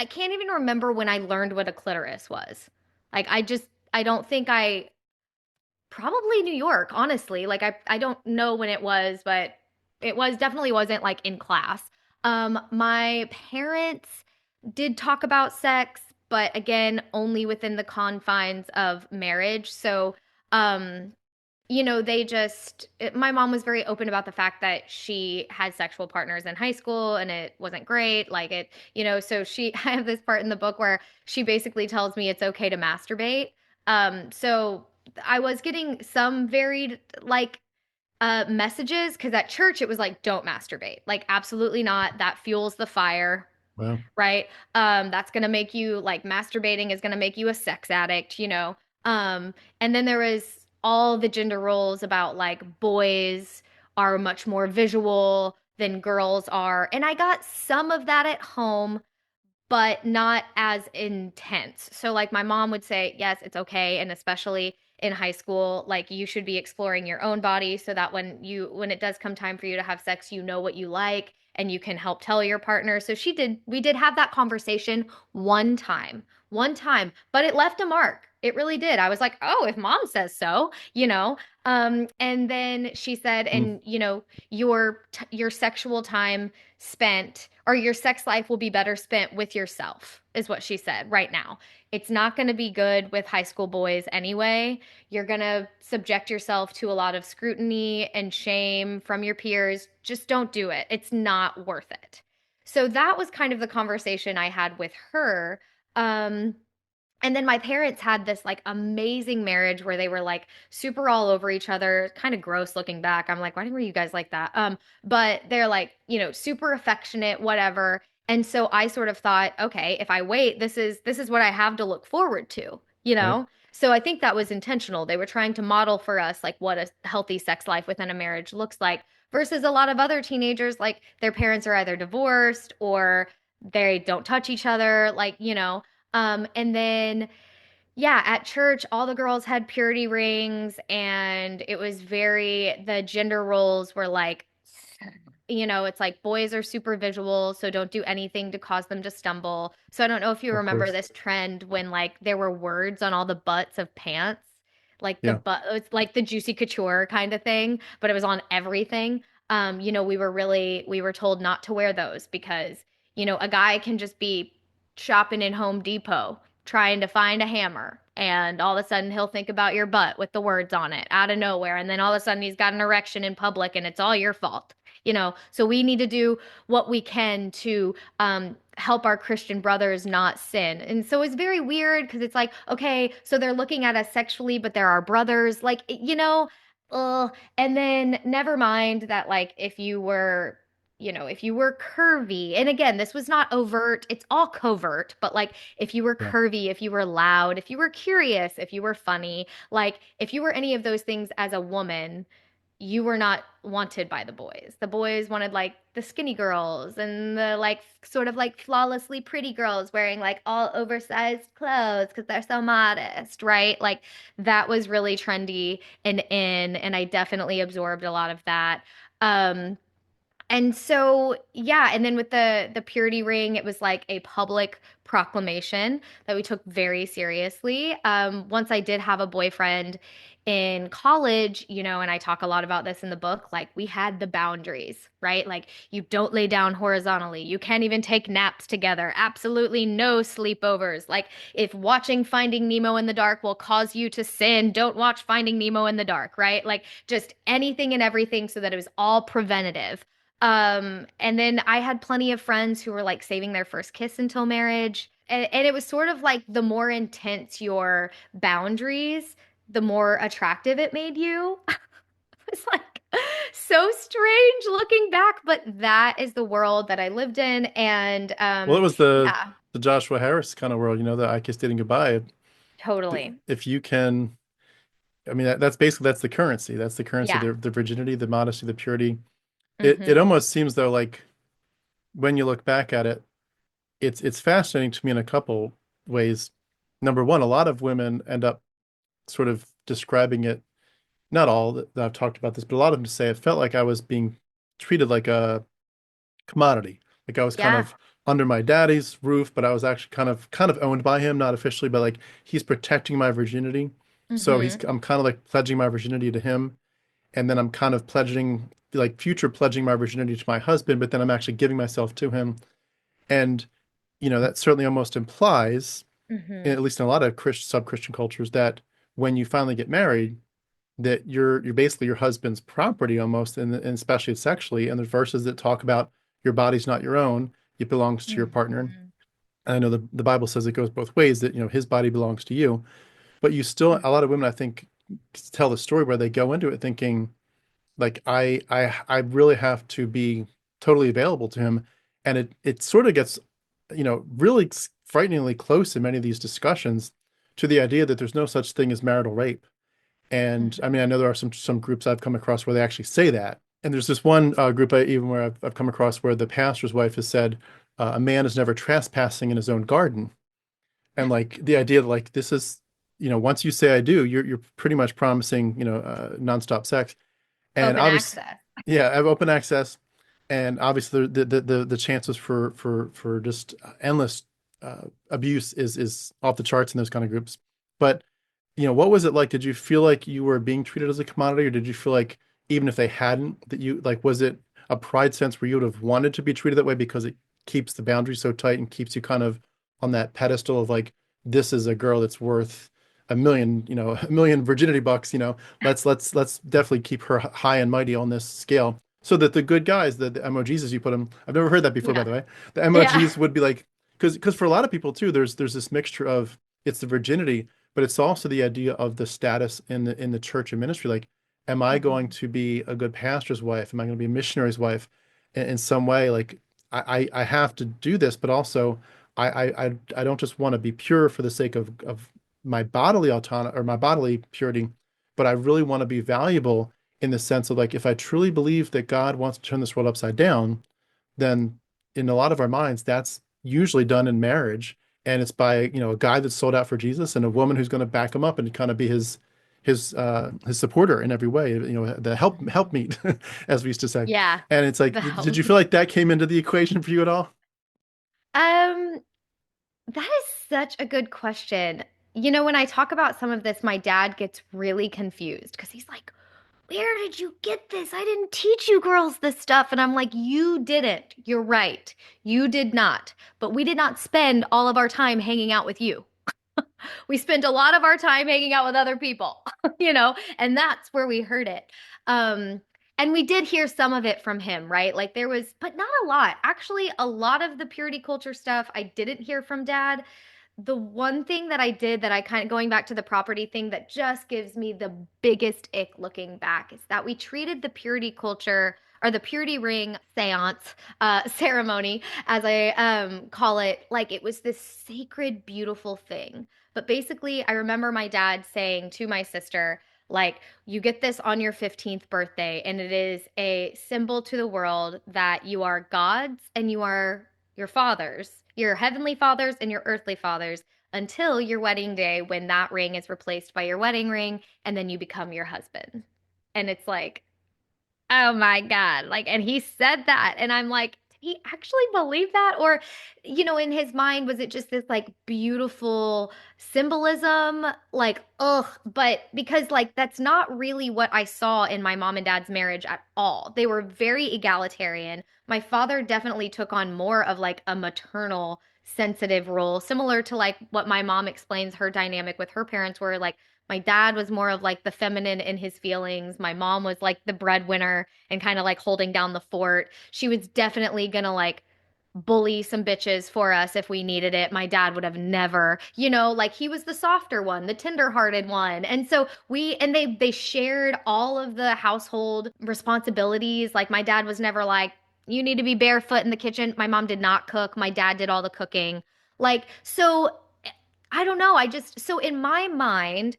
can't even remember when I learned what a clitoris was. I don't think I probably New York, honestly. I don't know when it was, but it was definitely wasn't like in class. My parents did talk about sex, but again, only within the confines of marriage. So, um, my mom was very open about the fact that she had sexual partners in high school and it wasn't great. So I have this part in the book where she basically tells me it's okay to masturbate. So I was getting some varied, messages because at church it was like, don't masturbate. Like, absolutely not. That fuels the fire, Well, right? That's gonna make you like masturbating is gonna make you a sex addict. And then there was all the gender roles about like boys are much more visual than girls are. And I got some of that at home, but not as intense. So like my mom would say, yes, it's okay. And especially in high school, like you should be exploring your own body so that when it does come time for you to have sex, you know what you like and you can help tell your partner. We did have that conversation one time, but it left a mark. It really did. I was like, "Oh, if mom says so, you know." And then she said, Mm, "And your sexual time spent or your sex life will be better spent with yourself," is what she said right now. It's not going to be good with high school boys anyway. You're going to subject yourself to a lot of scrutiny and shame from your peers. Just don't do it. It's not worth it. So that was kind of the conversation I had with her. Um, and then my parents had this like amazing marriage where they were like super all over each other, kind of gross looking back. I'm like, why were you guys like that? But they're like, super affectionate, whatever. And so I sort of thought, okay, if I wait, this is what I have to look forward to, you right. know? So I think that was intentional. They were trying to model for us like what a healthy sex life within a marriage looks like versus a lot of other teenagers like their parents are either divorced or they don't touch each other, and then, yeah, at church, all the girls had purity rings, and it was the gender roles were like, it's like boys are super visual, so don't do anything to cause them to stumble. So I don't know if you Of remember course. this trend when like there were words on all the butts of pants, like the Yeah. butt, it's like the juicy couture kind of thing, but it was on everything. We were told not to wear those because, a guy can just be shopping in Home Depot trying to find a hammer and all of a sudden he'll think about your butt with the words on it out of nowhere and then all of a sudden he's got an erection in public and it's all your fault. So we need to do what we can to help our Christian brothers not sin. And so it's very weird because it's like, okay, so they're looking at us sexually, but they're our brothers. Like, and then never mind that, like, if you were curvy, and again, this was not overt, it's all covert, but like if you were Yeah. curvy, if you were loud, if you were curious, if you were funny, like if you were any of those things as a woman, you were not wanted by the boys. The boys wanted like the skinny girls and the like sort of like flawlessly pretty girls wearing like all oversized clothes because they're so modest, right? Like that was really trendy and in, and I definitely absorbed a lot of that. Um, and so, yeah, and then with the purity ring, it was like a public proclamation that we took very seriously. Once I did have a boyfriend in college, and I talk a lot about this in the book, like we had the boundaries, right? Like you don't lay down horizontally. You can't even take naps together. Absolutely no sleepovers. Like if watching Finding Nemo in the dark will cause you to sin, don't watch Finding Nemo in the dark, right? Like just anything and everything so that it was all preventative. And then I had plenty of friends who were like saving their first kiss until marriage. And it was sort of like the more intense your boundaries, the more attractive it made you. It's like so strange looking back, but that is the world that I lived in. And Well, it was the yeah, the Joshua Harris kind of world, the I Kissed Dating Goodbye. totally. If you can, I mean, that's basically that's the currency. That's the currency, Yeah. the virginity, the modesty, the purity. It Hmm. almost seems though like when you look back at it, it's fascinating to me in a couple ways. Number one, a lot of women end up sort of describing it, not all that I've talked about this, but a lot of them say it felt like I was being treated like a commodity. Like I was kind Yeah. of under my daddy's roof, but I was actually kind of owned by him, not officially, but like he's protecting my virginity. So Hmm. I'm kind of like pledging my virginity to him, and then I'm kind of pledging like future pledging my virginity to my husband, but then I'm actually giving myself to him. And that certainly almost implies, Hmm. at least in a lot of sub-Christian cultures, that when you finally get married, that you're basically your husband's property almost, and especially sexually. And there's verses that talk about your body's not your own; it belongs to your partner. And Hmm. I know the Bible says it goes both ways, that his body belongs to you, but you still, a lot of women I think tell the story where they go into it thinking like I really have to be totally available to him, and it sort of gets really frighteningly close in many of these discussions to the idea that there's no such thing as marital rape. And I mean, I know there are some groups I've come across where they actually say that. And there's this one group even where I've come across where the pastor's wife has said a man is never trespassing in his own garden. And like the idea that like this is, once you say I do, you're pretty much promising, nonstop sex. And Open obviously, access. yeah, I have open access, and obviously the chances for just endless abuse is off the charts in those kind of groups. But what was it like? Did you feel like you were being treated as a commodity, or did you feel like even if they hadn't, that you like, was it a pride sense where you would have wanted to be treated that way because it keeps the boundaries so tight and keeps you kind of on that pedestal of like, this is a girl that's worth a million, a million virginity bucks, let's definitely keep her high and mighty on this scale. So that the good guys, the emojis as you put them, I've never heard that before, by Yeah. the way. The Yeah. emojis would be like, because for a lot of people too, there's this mixture of it's the virginity, but it's also the idea of the status in the church and ministry. Like, am I going Mhm. to be a good pastor's wife? Am I going to be a missionary's wife in some way? Like, I have to do this, but also I don't just want to be pure for the sake of my bodily autonomy or my bodily purity, but I really want to be valuable in the sense of like, if I truly believe that God wants to turn this world upside down, then in a lot of our minds, that's usually done in marriage. And it's by, a guy that's sold out for Jesus and a woman who's going to back him up and kind of be his supporter in every way, the help meet, as we used to say. Yeah. And it's like, The did help. you feel like that came into the equation for you at all? Um, that is such a good question. When I talk about some of this, my dad gets really confused because he's like, where did you get this? I didn't teach you girls this stuff. And I'm like, you didn't. You're right. You did not. But we did not spend all of our time hanging out with you. We spent a lot of our time hanging out with other people, and that's where we heard it. Um, and we did hear some of it from him, right? Like there was, but not a lot. Actually, a lot of the purity culture stuff I didn't hear from dad. The one thing that I did that I kind of going back to the property thing that just gives me the biggest ick looking back is that we treated the purity culture or the purity ring seance ceremony, as I call it, like it was this sacred, beautiful thing. But basically, I remember my dad saying to my sister, like, you get this on your 15th birthday, and it is a symbol to the world that you are God's and you are your father's, your heavenly fathers and your earthly fathers until your wedding day when that ring is replaced by your wedding ring and then you become your husband. And it's like, oh my God. Like, and he said that. And I'm like, did he actually believe that? Or, in his mind, was it just this like beautiful symbolism? Like, ugh. But because like that's not really what I saw in my mom and dad's marriage at all. They were very egalitarian. My father definitely took on more of like a maternal sensitive role, similar to like what my mom explains her dynamic with her parents were like my dad was more of like the feminine in his feelings. My mom was like the breadwinner and kind of like holding down the fort. She was definitely gonna like bully some bitches for us if we needed it. My dad would have never, like he was the softer one, the tender-hearted one. And so they shared all of the household responsibilities. Like my dad was never like, you need to be barefoot in the kitchen. My mom did not cook. My dad did all the cooking. Like, so I don't know. So in my mind,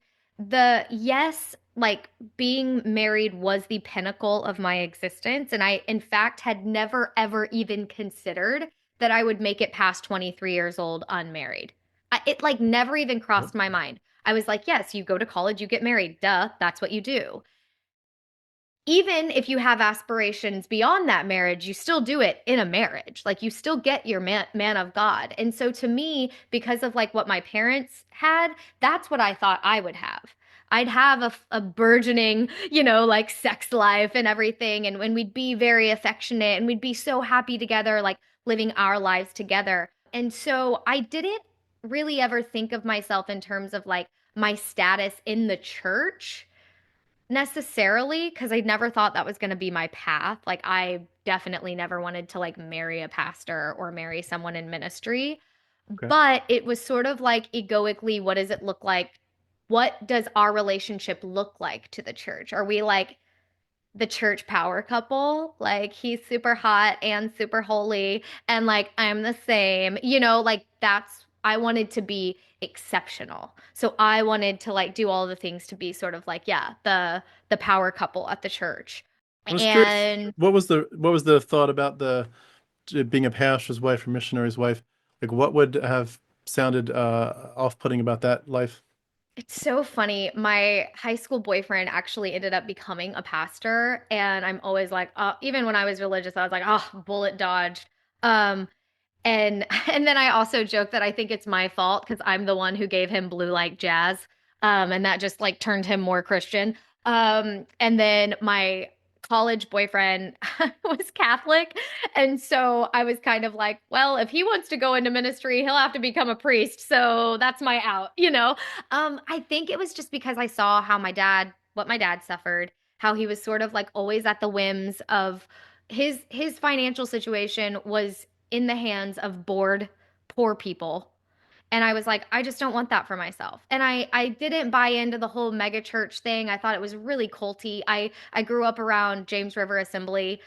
yes, like being married was the pinnacle of my existence. And I, in fact, had never, ever even considered that I would make it past 23 years old unmarried. It like never even crossed my mind. I was like, yes, you go to college, you get married. Duh, that's what you do. Even if you have aspirations beyond that marriage, you still do it in a marriage. Like you still get your man of God. And so to me, because of like what my parents had, that's what I thought I would have. I'd have a burgeoning, like sex life and everything. And when we'd be very affectionate and we'd be so happy together, like living our lives together. And so I didn't really ever think of myself in terms of like my status in the church necessarily because I never thought that was going to be my path. Like I definitely never wanted to like marry a pastor or marry someone in ministry. Okay. But it was sort of like egoically, what does it look like? What does our relationship look like to the church? Are we like the church power couple? Like he's super hot and super holy and like I'm the same. Like that's I wanted to be exceptional. So I wanted to like do all the things to be sort of like yeah, the power couple at the church. I was curious, And what was the thought about the being a pastor's wife or missionary's wife? Like, what would have sounded off-putting about that life? it's so funny. My high school boyfriend actually ended up becoming a pastor, and I'm always like, even when I was religious, I was like, oh, bullet dodged. Um, and and then I also joke that I think it's my fault because I'm the one who gave him blue like jazz. And that just like turned him more Christian. And then my college boyfriend was Catholic. And so I was kind of like, well, if he wants to go into ministry, he'll have to become a priest. So that's my out, you know? I think it was just because I saw how what my dad suffered, how he was sort of like always at the whims of his financial situation was in the hands of bored, poor people, and I was like, I just don't want that for myself. And I didn't buy into the whole mega church thing. I thought it was really culty. I grew up around James River Assembly,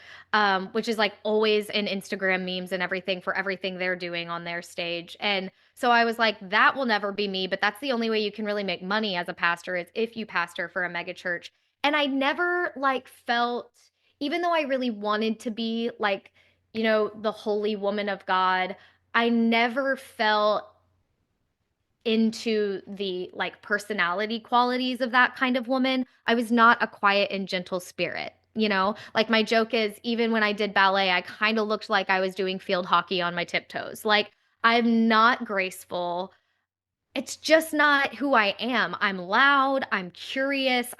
which is like always in Instagram memes and everything for everything they're doing on their stage. And so I was like, that will never be me. But that's the only way you can really make money as a pastor is if you pastor for a mega church. And I never like felt, even though I really wanted to be like, the holy woman of God, I never felt into the like personality qualities of that kind of woman. I was not a quiet and gentle spirit. Like my joke is, even when I did ballet, I kind of looked like I was doing field hockey on my tiptoes. Like, I'm not graceful. It's just not who I am. I'm loud, I'm curious,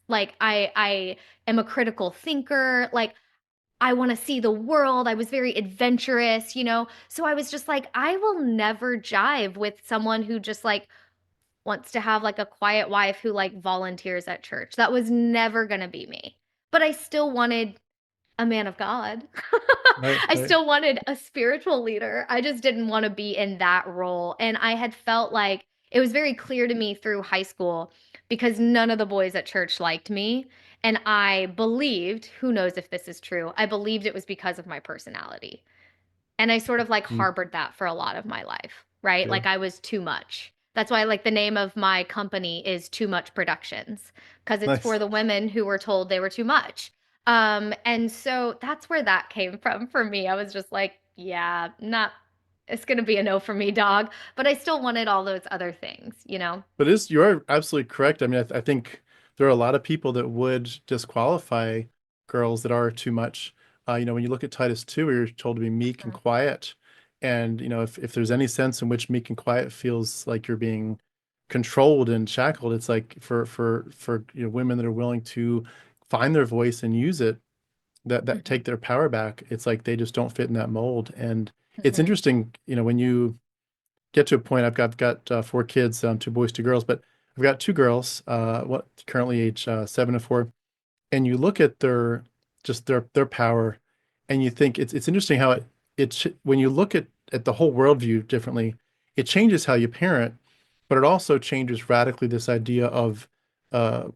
like I am a critical thinker. Like, I want to see the world. I was very adventurous. So I was just like, I will never jive with someone who just like wants to have like a quiet wife who like volunteers at church. That was never going to be me. But I still wanted a man of God. Right, I right. still wanted a spiritual leader. I just didn't want to be in that role. And I had felt like it was very clear to me through high school because none of the boys at church liked me. And I believed, who knows if this is true, I believed it was because of my personality. And I sort of like Mm, harbored that for a lot of my life, right? yeah. Like I was too much. That's why like the name of my company is Too Much Productions because it's for Nice. the women who were told they were too much. And so that's where that came from for me. I was just like, yeah, not it's gonna be a no for me, dog. But I still wanted all those other things. But you are absolutely correct. I mean, I think there are a lot of people that would disqualify girls that are too much. When you look at Titus 2, where you're told to be meek and Mhm. quiet. And, if there's any sense in which meek and quiet feels like you're being controlled and shackled, it's like for women that are willing to find their voice and use it, that Mhm. take their power back, it's like they just don't fit in that mold. And it's Mhm. interesting, when you get to a point. I've got 4 kids, 2 boys, 2 girls, but I've got 2 girls, what currently age 7 and 4, and you look at their power, and you think it's interesting how when you look at the whole worldview differently, it changes how you parent, but it also changes radically this idea of uh,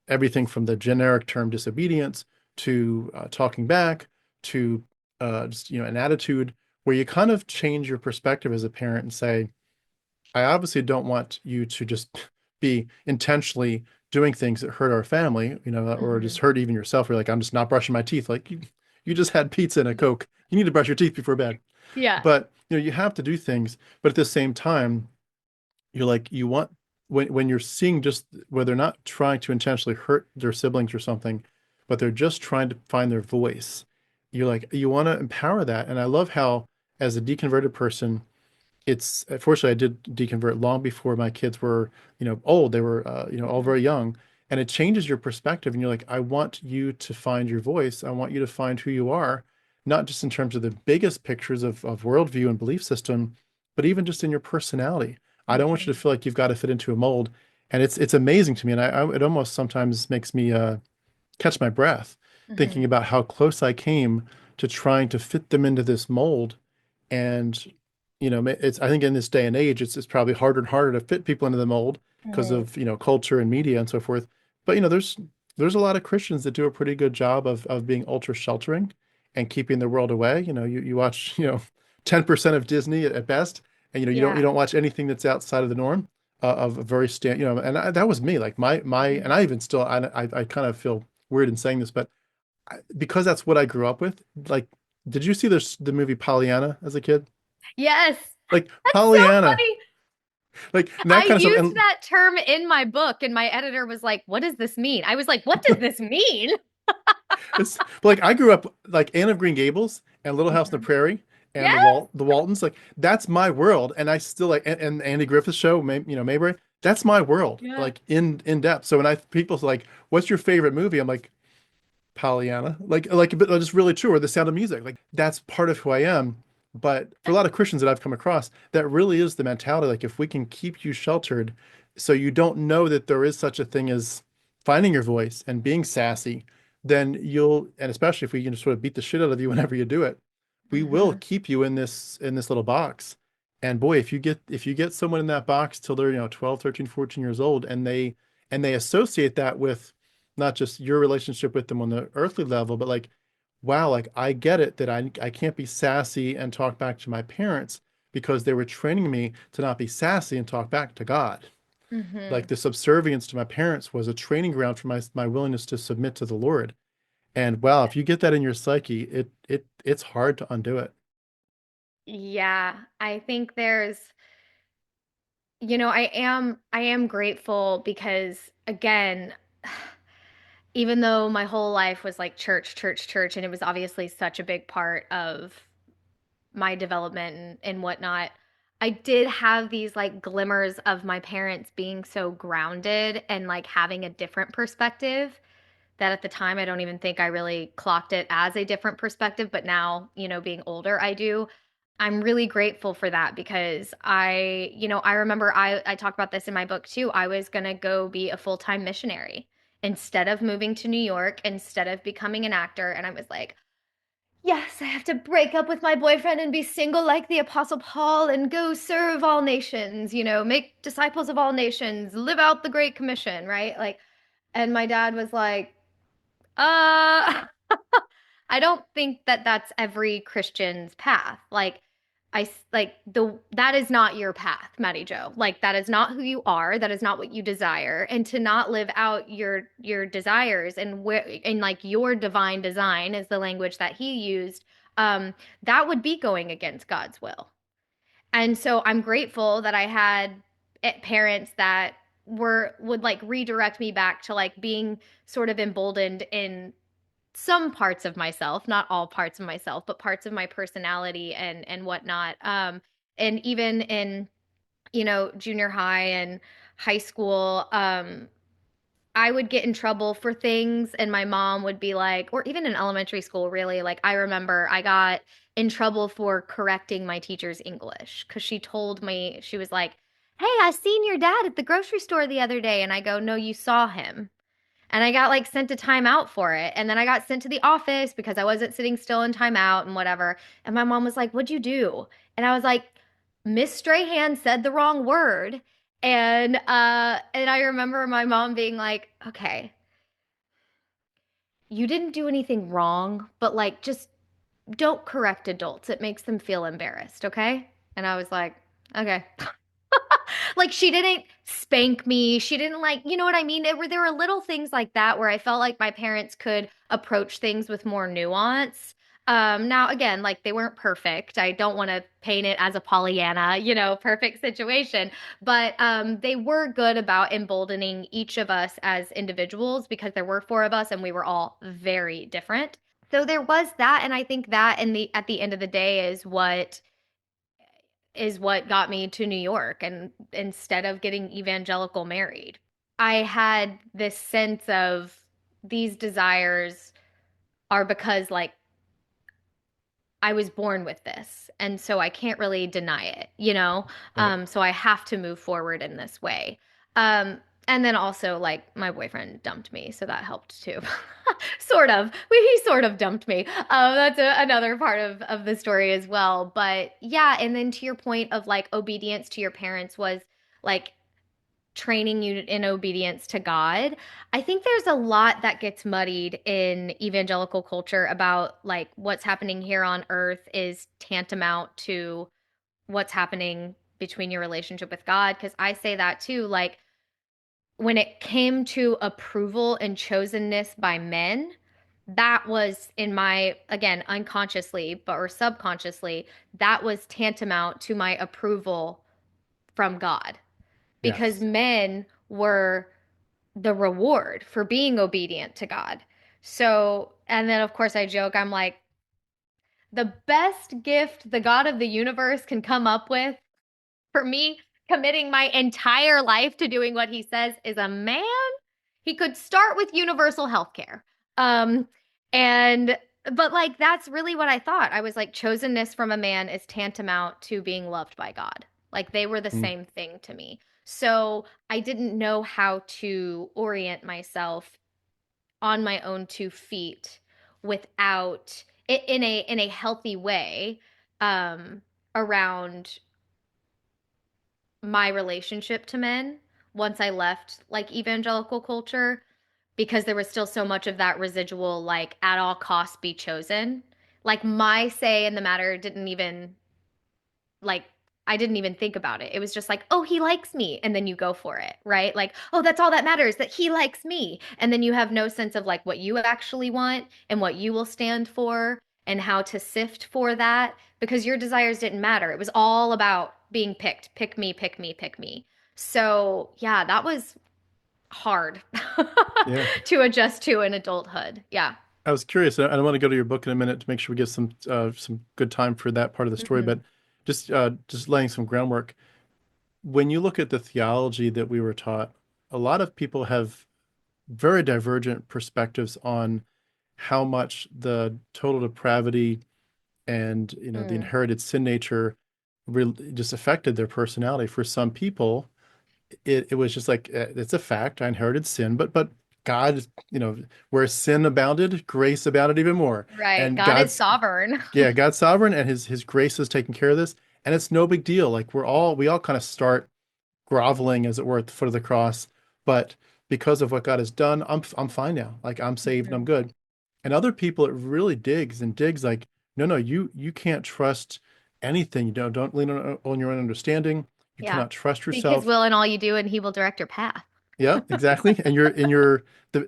everything from the generic term disobedience to talking back to just an attitude where you kind of change your perspective as a parent and say, I obviously don't want you to just be intentionally doing things that hurt our family, or just Mhm. hurt even yourself. You're like, I'm just not brushing my teeth. Like you just had pizza and a Coke. You need to brush your teeth before bed. Yeah. But you have to do things. But at the same time, you're like, you want when you're seeing just where they're not trying to intentionally hurt their siblings or something, but they're just trying to find their voice. You're like, you want to empower that. And I love how, as a deconverted person, it's fortunately I did deconvert long before my kids were, old. They were, all Mhm. very young, and it changes your perspective. And you're like, I want you to find your voice. I want you to find who you are, not just in terms of the biggest pictures of worldview and belief system, but even just in your personality. I don't want you to Mhm. feel like you've got to fit into a mold. And it's amazing to me, and it almost sometimes makes me catch my breath thinking Mhm. about how close I came to trying to fit them into this mold. And I think in this day and age, it's probably harder and harder to fit people into the mold because Mhm. of culture and media and so forth. But there's a lot of Christians that do a pretty good job of being ultra sheltering and keeping the world away. You watch 10% of Disney at best, and you Yeah. don't watch anything that's outside of the norm of a very and that was me. Like my Mhm. and I even still I kind of feel weird in saying this, but because that's what I grew up with. Like, did you see the movie Pollyanna as a kid? Yes. Like That's so Pollyanna, funny. like and I that kind of stuff. used And that term in my book, and my editor was like, "What does this mean?" I was like, "What does this mean?" but like I grew up like Anne of Green Gables and Little House on the Mhm. Prairie and Yes. the Waltons. Like that's my world, and I still like and Andy Griffith's show, Mayberry. That's my world, Yeah. like in depth. So when I people's like, "What's your favorite movie?" I'm like, Pollyanna, but it's really true. Or The Sound of Music, like that's part of who I am. But for a lot of Christians that I've come across, that really is the mentality. Like if we can keep you sheltered, so you don't know that there is such a thing as finding your voice and being sassy, then and especially if we can sort of beat the shit out of you whenever you do it, we will Hmm. keep you in this little box. And boy, if you get someone in that box till they're, 12, 13, 14 years old, and they associate that with not just your relationship with them on the earthly level, but like, wow, like I get it that I can't be sassy and talk back to my parents because they were training me to not be sassy and talk back to God. Like Hmm. the subservience to my parents was a training ground for my willingness to submit to the Lord. And wow, if you get that in your psyche, it's hard to undo it. Yeah, I think I am grateful because again, even though my whole life was like church, church, church, and it was obviously such a big part of my development and whatnot, I did have these like glimmers of my parents being so grounded and like having a different perspective that at the time I don't even think I really clocked it as a different perspective, but now, being older, I do. I'm really grateful for that because I remember I talk about this in my book too. I was going to go be a full-time missionary instead of moving to New York, instead of becoming an actor. And I was like, yes, I have to break up with my boyfriend and be single like the Apostle Paul and go serve all nations, make disciples of all nations, live out the Great Commission, right? Like, and my dad was like, uh, I don't think that that's every Christian's path. Like, that is not your path, Mattye Joe. Like that is not who you are. That is not what you desire. And to not live out your desires and like your divine design is the language that he used. That would be going against God's will. And so I'm grateful that I had parents that would like redirect me back to like being sort of emboldened in some parts of myself, not all parts of myself, but parts of my personality and whatnot. And even in junior high and high school, I would get in trouble for things, and my mom would be like, or even in elementary school, really. Like, I remember I got in trouble for correcting my teacher's English because she told me, she was like, "Hey, I seen your dad at the grocery store the other day." And I go, "No, you saw him." And I got like sent to timeout for it. And then I got sent to the office because I wasn't sitting still in timeout and whatever. And my mom was like, "What'd you do?" And I was like, "Miss Strahan said the wrong word." And I remember my mom being like, "Okay, you didn't do anything wrong, but like just don't correct adults. It makes them feel embarrassed, okay?" And I was like, "Okay." Like she didn't spank me. She didn't like, you know what I mean? There were little things like that where I felt like my parents could approach things with more nuance. Now again, like they weren't perfect. I don't want to paint it as a Pollyanna, perfect situation, but they were good about emboldening each of us as individuals because there were four of us and we were all very different. So there was that, and I think that in the at the end of the day is what got me to New York and instead of getting evangelical married. I had this sense of these desires are because like I was born with this and so I can't really deny it. Right. So I have to move forward in this way. And then also like my boyfriend dumped me, so that helped too. Sort of. He sort of dumped me. That's another part of the story as well. But yeah, and then to your point of like obedience to your parents was like training you in obedience to God. I think there's a lot that gets muddied in evangelical culture about like what's happening here on earth is tantamount to what's happening between your relationship with God. Because I say that too. Like when it came to approval and chosenness by men, that was in my, again, unconsciously but or subconsciously, that was tantamount to my approval from God because Yes. men were the reward for being obedient to God. So, and then of course I joke, I'm like, the best gift the God of the universe can come up with for me committing my entire life to doing what he says is a man, he could start with universal health care. Um, and but like that's really what I thought. I was like, chosenness from a man is tantamount to being loved by God. Like they were the Mm, same thing to me. So I didn't know how to orient myself on my own 2 feet without in a healthy way um around my relationship to men once I left like evangelical culture, because there was still so much of that residual, like at all costs be chosen. Like my say in the matter didn't even like I didn't even think about it. It was just like, oh, he likes me. And then you go for it, right? Like, oh, that's all that matters, that he likes me. And then you have no sense of like what you actually want and what you will stand for and how to sift for that, because your desires didn't matter. It was all about being picked. Pick me, pick me, pick me. So, yeah, that was hard yeah. to adjust to in adulthood. Yeah. I was curious. I want to go to your book in a minute to make sure we get some good time for that part of the story, Hmm. but just laying some groundwork. When you look at the theology that we were taught, a lot of people have very divergent perspectives on how much the total depravity and the Mm. inherited sin nature just affected their personality. For some people, it was just like it's a fact. I inherited sin, but God, where sin abounded, grace abounded even more. Right. And God is sovereign. God's sovereign, and his grace is taking care of this, and it's no big deal. Like we all kind of start groveling, as it were, at the foot of the cross, but because of what God has done, I'm fine now. Like I'm saved and I'm Mhm. good. And other people, it really digs like, no, you can't trust anything. You don't lean on your own understanding. You Yeah. cannot trust Seek his yourself. will in all you do, and he will direct your path. Yeah, exactly. And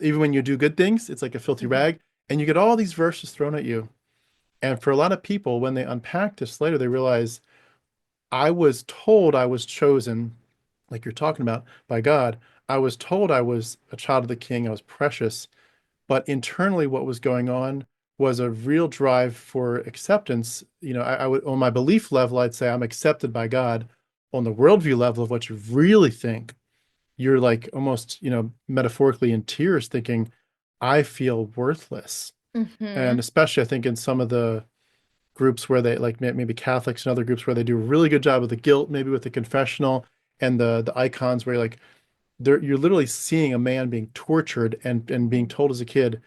even when you do good things, it's like a filthy Hmm. rag, and you get all these verses thrown at you. And for a lot of people, when they unpack this later, they realize I was told I was chosen, like you're talking about, by God. I was told I was a child of the King. I was precious. But internally, what was going on was a real drive for acceptance. I would, on my belief level, I'd say I'm accepted by God. On the worldview level of what you really think, you're like almost, metaphorically in tears thinking, I feel worthless. And Hmm. especially, I think in some of the groups where they like maybe Catholics and other groups where they do a really good job with the guilt, maybe with the confessional and the icons where you're literally seeing a man being tortured and being told as a kid,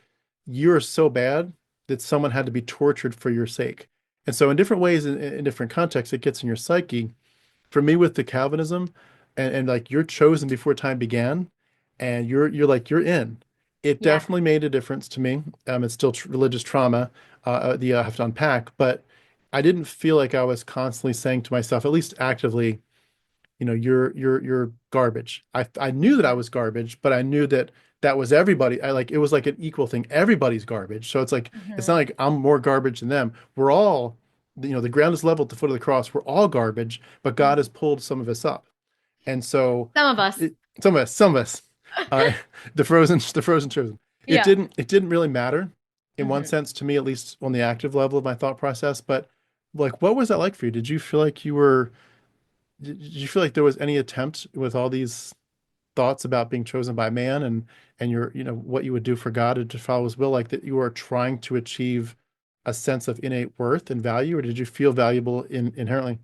you're so bad that someone had to be tortured for your sake. And so in different ways, in different contexts, it gets in your psyche. For me with the Calvinism and like you're chosen before time began and you're in. It Yes. definitely made a difference to me. It's still religious trauma that I have to unpack, but I didn't feel like I was constantly saying to myself, at least actively, you're garbage. I knew that I Hmm. was garbage, but I knew that that was everybody. It was like an equal thing. Everybody's garbage. So it's not Hmm. like I'm more garbage than them. We're all, the ground is level at the foot of the cross. We're all garbage, but God has pulled some of us up. And so Some of us. it, some of us, uh, the frozen chosen. It Yeah. didn't it didn't really matter in one Hmm. sense to me, at least on the active level of my thought process. But like, what was that like for you? Did you feel like did you feel like there was any attempt with all these thoughts about being chosen by man and your, what you would do for God and to follow his will, like that you were trying to achieve a sense of innate worth and value, or did you feel valuable inherently?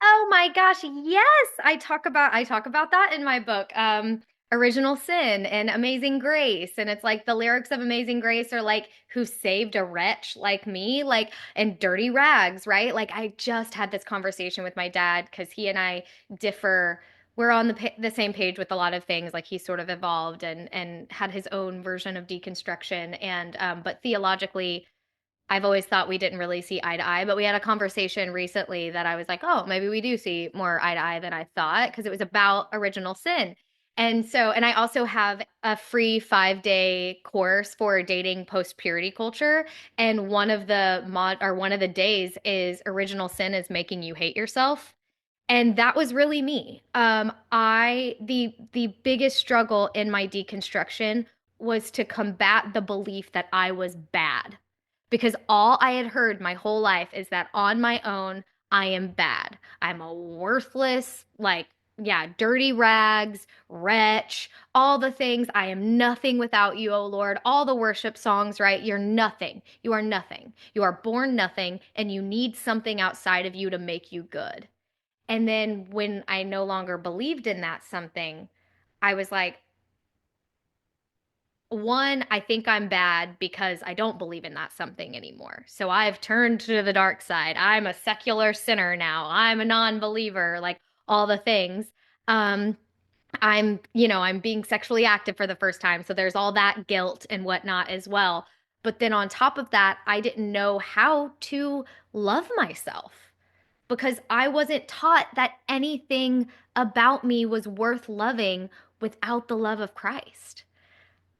Oh my gosh, yes. I talk about that in my book. Original Sin and Amazing Grace. And it's like the lyrics of Amazing Grace are like, who saved a wretch like me, like, and dirty rags, right? Like I just had this conversation with my dad because he and I differ. We're on the same page with a lot of things. Like he sort of evolved and had his own version of deconstruction. And but theologically, I've always thought we didn't really see eye to eye, but we had a conversation recently that I was like, oh, maybe we do see more eye to eye than I thought, because it was about original sin. And I also have a free 5-day course for dating post purity culture. And one of the days is original sin is making you hate yourself. And that was really me. The biggest struggle in my deconstruction was to combat the belief that I was bad, because all I had heard my whole life is that on my own I am bad. I'm a worthless, like, yeah, dirty rags, wretch, all the things. I am nothing without you, O Lord. All the worship songs, right? You're nothing. You are nothing. You are born nothing, and you need something outside of you to make you good. And then when I no longer believed in that something, I was like, one, I think I'm bad because I don't believe in that something anymore. So I've turned to the dark side. I'm a secular sinner now. I'm a non-believer, like all the things. Um, I'm being sexually active for the first time. So there's all that guilt and whatnot as well. But then on top of that, I didn't know how to love myself because I wasn't taught that anything about me was worth loving without the love of Christ.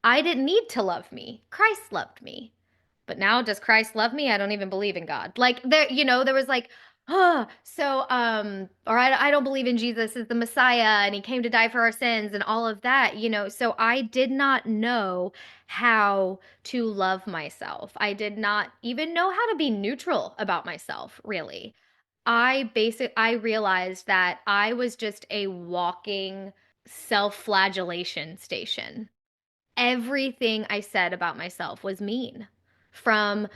I didn't need to love me. Christ loved me. But now does Christ love me? I don't even believe in God. Like there was like, or I don't believe in Jesus as the Messiah and he came to die for our sins and all of that. So I did not know how to love myself. I did not even know how to be neutral about myself, really. I realized that I was just a walking self-flagellation station. Everything I said about myself was mean. From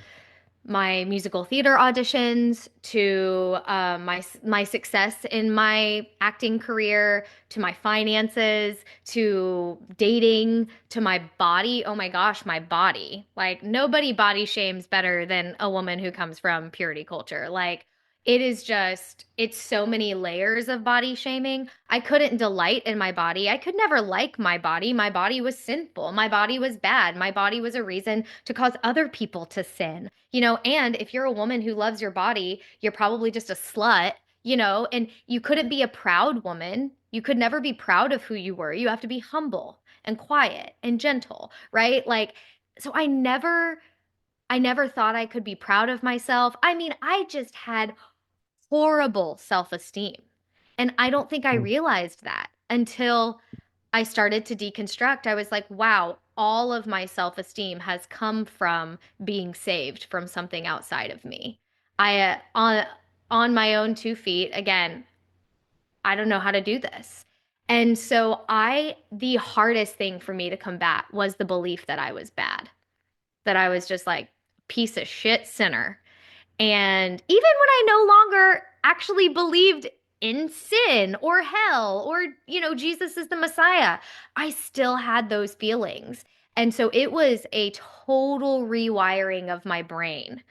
my musical theater auditions to my success in my acting career to my finances to dating to my body. Oh my gosh, my body. Like nobody body shames better than a woman who comes from purity culture. Like it's so many layers of body shaming. I couldn't delight in my body. I could never like my body. My body was sinful. My body was bad. My body was a reason to cause other people to sin. And if you're a woman who loves your body, you're probably just a slut, and you couldn't be a proud woman. You could never be proud of who you were. You have to be humble and quiet and gentle, right? Like, so I never thought I could be proud of myself. I mean, I just had horrible self-esteem. And I don't think I Mm. realized that until I started to deconstruct. I was like, wow, all of my self-esteem has come from being saved from something outside of me. On my own 2 feet, again, I don't know how to do this. And so the hardest thing for me to combat was the belief that I was bad, that I was just like piece of shit sinner. And even when I no longer actually believed in sin or hell or Jesus is the Messiah, I still had those feelings. And so it was a total rewiring of my brain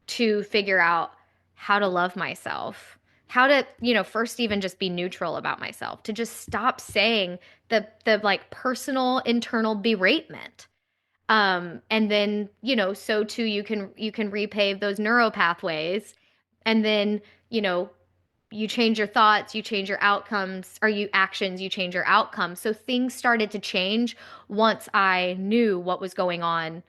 to figure out how to love myself, how to first even just be neutral about myself, to just stop saying the like personal internal beratement. And then so too you can repave those neural pathways, and then you know you change your thoughts, you change your outcomes, or you actions, you change your outcomes. So things started to change once I knew what was going on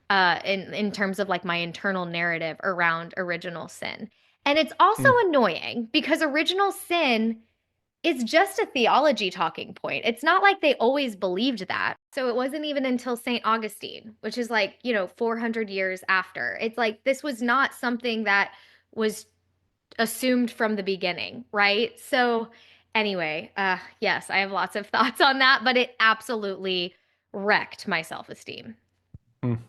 in terms of like my internal narrative around original sin. And it's also Mm. annoying because original sin is just a theology talking point. It's not like they always believed that. So it wasn't even until St. Augustine, which is like, 400 years after. It's like this was not something that was assumed from the beginning, right? So anyway, yes, I have lots of thoughts on that, but it absolutely wrecked my self-esteem. Mm.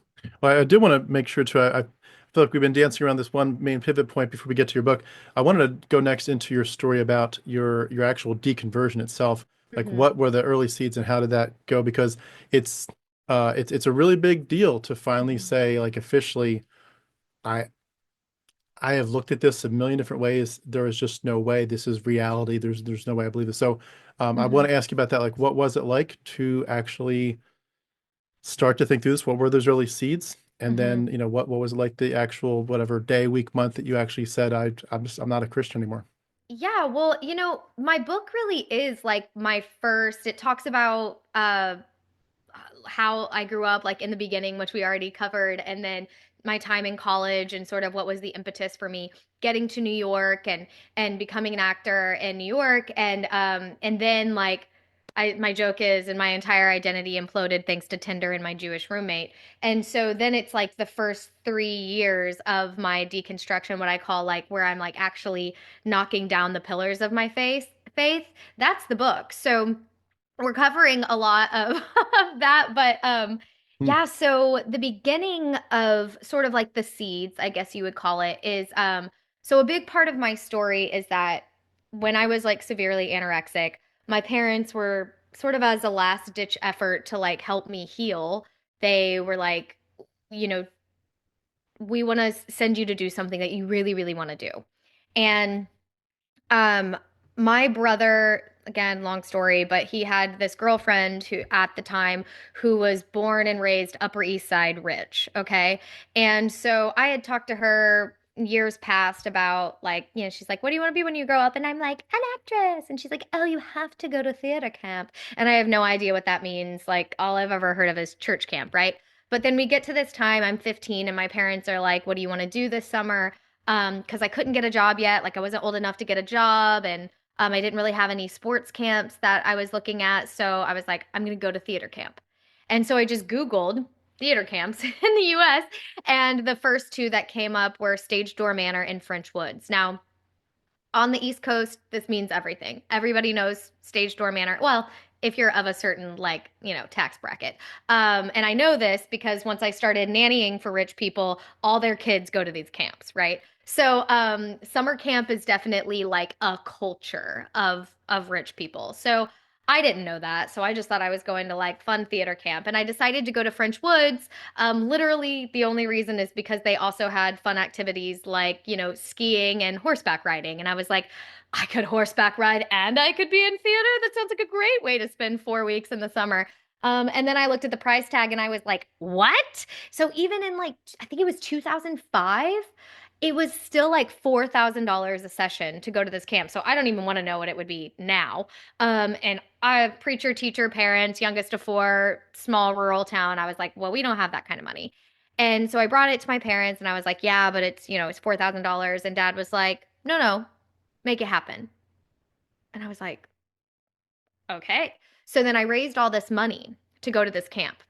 Well, I did want to make sure too. I feel like we've been dancing around this one main pivot point before we get to your book. I wanted to go next into your story about your actual deconversion itself. Like, Mhm. what were the early seeds and how did that go? Because it's it's a really big deal to finally Mhm. say, like, officially, I I have looked at this a million different ways. There is just no way this is reality. There's no way I believe this. So, I want Mhm. to ask you about that. Like, what was it like to actually start to think through this? What were those early seeds? And Mhm. then, what was it like the actual whatever day, week, month that you actually said, I'm not a Christian anymore. Yeah, well, my book really is like my first. It talks about how I grew up, like in the beginning, which we already covered, and then my time in college and sort of what was the impetus for me getting to New York and becoming an actor in New York, and then like my joke is, and my entire identity imploded thanks to Tinder and my Jewish roommate. And so then it's like the first 3 years of my deconstruction, what I call like where I'm like actually knocking down the pillars of my faith. That's the book. So we're covering a lot of, of that, but Hmm. yeah, so the beginning of sort of like the seeds, I guess you would call it, is so a big part of my story is that when I was like severely anorexic, my parents were sort of as a last ditch effort to like help me heal. They were like, you know, we want to send you to do something that you really, really want to do. And um, my brother, again, long story, but he had this girlfriend who at the time who was born and raised Upper East Side rich, okay? And so I had talked to her years past about like, she's like, "What do you want to be when you grow up?" And I'm like, "An actress." And she's like, "Oh, you have to go to theater camp." And I have no idea what that means. Like all I've ever heard of is church camp, right? But then we get to this time, I'm 15 and my parents are like, "What do you want to do this summer?" Because I couldn't get a job yet. Like I wasn't old enough to get a job, and I didn't really have any sports camps that I was looking at. So I was like, I'm going to go to theater camp. And so I just Googled theater camps in the US, and the first two that came up were Stage Door Manor and French Woods. Now, on the East Coast, this means everything. Everybody knows Stage Door Manor. Well, if you're of a certain like, tax bracket. And I know this because once I started nannying for rich people, all their kids go to these camps, right? So summer camp is definitely like a culture of rich people. So I didn't know that. So I just thought I was going to like fun theater camp. And I decided to go to French Woods. Literally, the only reason is because they also had fun activities like, skiing and horseback riding. And I was like, I could horseback ride and I could be in theater. That sounds like a great way to spend 4 weeks in the summer. And then I looked at the price tag and I was like, what? So even in like, I think it was 2005, it was still like $4,000 a session to go to this camp. So I don't even want to know what it would be now. And I have preacher, teacher, parents, youngest of four, small rural town. I was like, well, we don't have that kind of money. And so I brought it to my parents and I was like, yeah, but it's $4,000. And dad was like, no, no, make it happen. And I was like, okay. So then I raised all this money to go to this camp.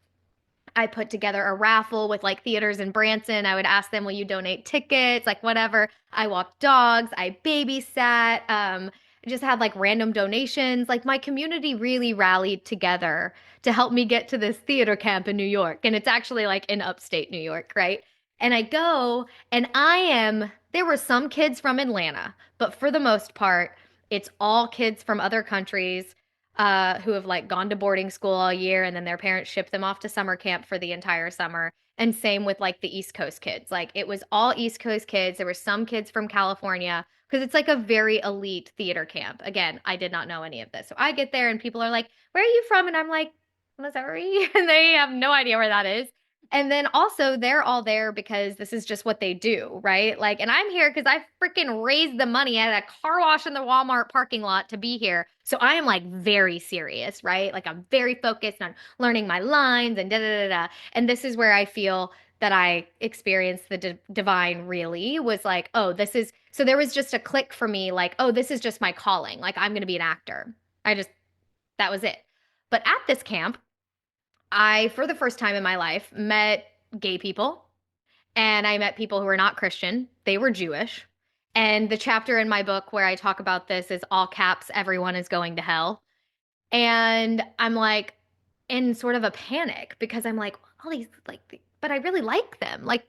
I put together a raffle with like theaters in Branson. I would ask them, will you donate tickets? Like whatever. I walked dogs. I babysat. I just had like random donations. Like my community really rallied together to help me get to this theater camp in New York. And it's actually like in upstate New York, right? And I go and there were some kids from Atlanta, but for the most part, it's all kids from other countries who have like gone to boarding school all year and then their parents ship them off to summer camp for the entire summer. And same with like the East Coast kids. Like it was all East Coast kids. There were some kids from California because it's like a very elite theater camp. Again, I did not know any of this. So I get there and people are like, "Where are you from?" And I'm like, "Missouri." And they have no idea where that is. And then also they're all there because this is just what they do, right? Like, and I'm here because I freaking raised the money at a car wash in the Walmart parking lot to be here. So I am like very serious, right? Like I'm very focused on learning my lines and da da da da. And this is where I feel that I experienced the divine really was like, oh, this is so there was just a click for me, like, oh, this is just my calling. Like I'm going to be an actor. That was it. But at this camp, I, for the first time in my life, met gay people and I met people who were not Christian. They were Jewish. And the chapter in my book where I talk about this is all caps, everyone is going to hell. And I'm like in sort of a panic because I'm like, all these, like, but I really like them. Like,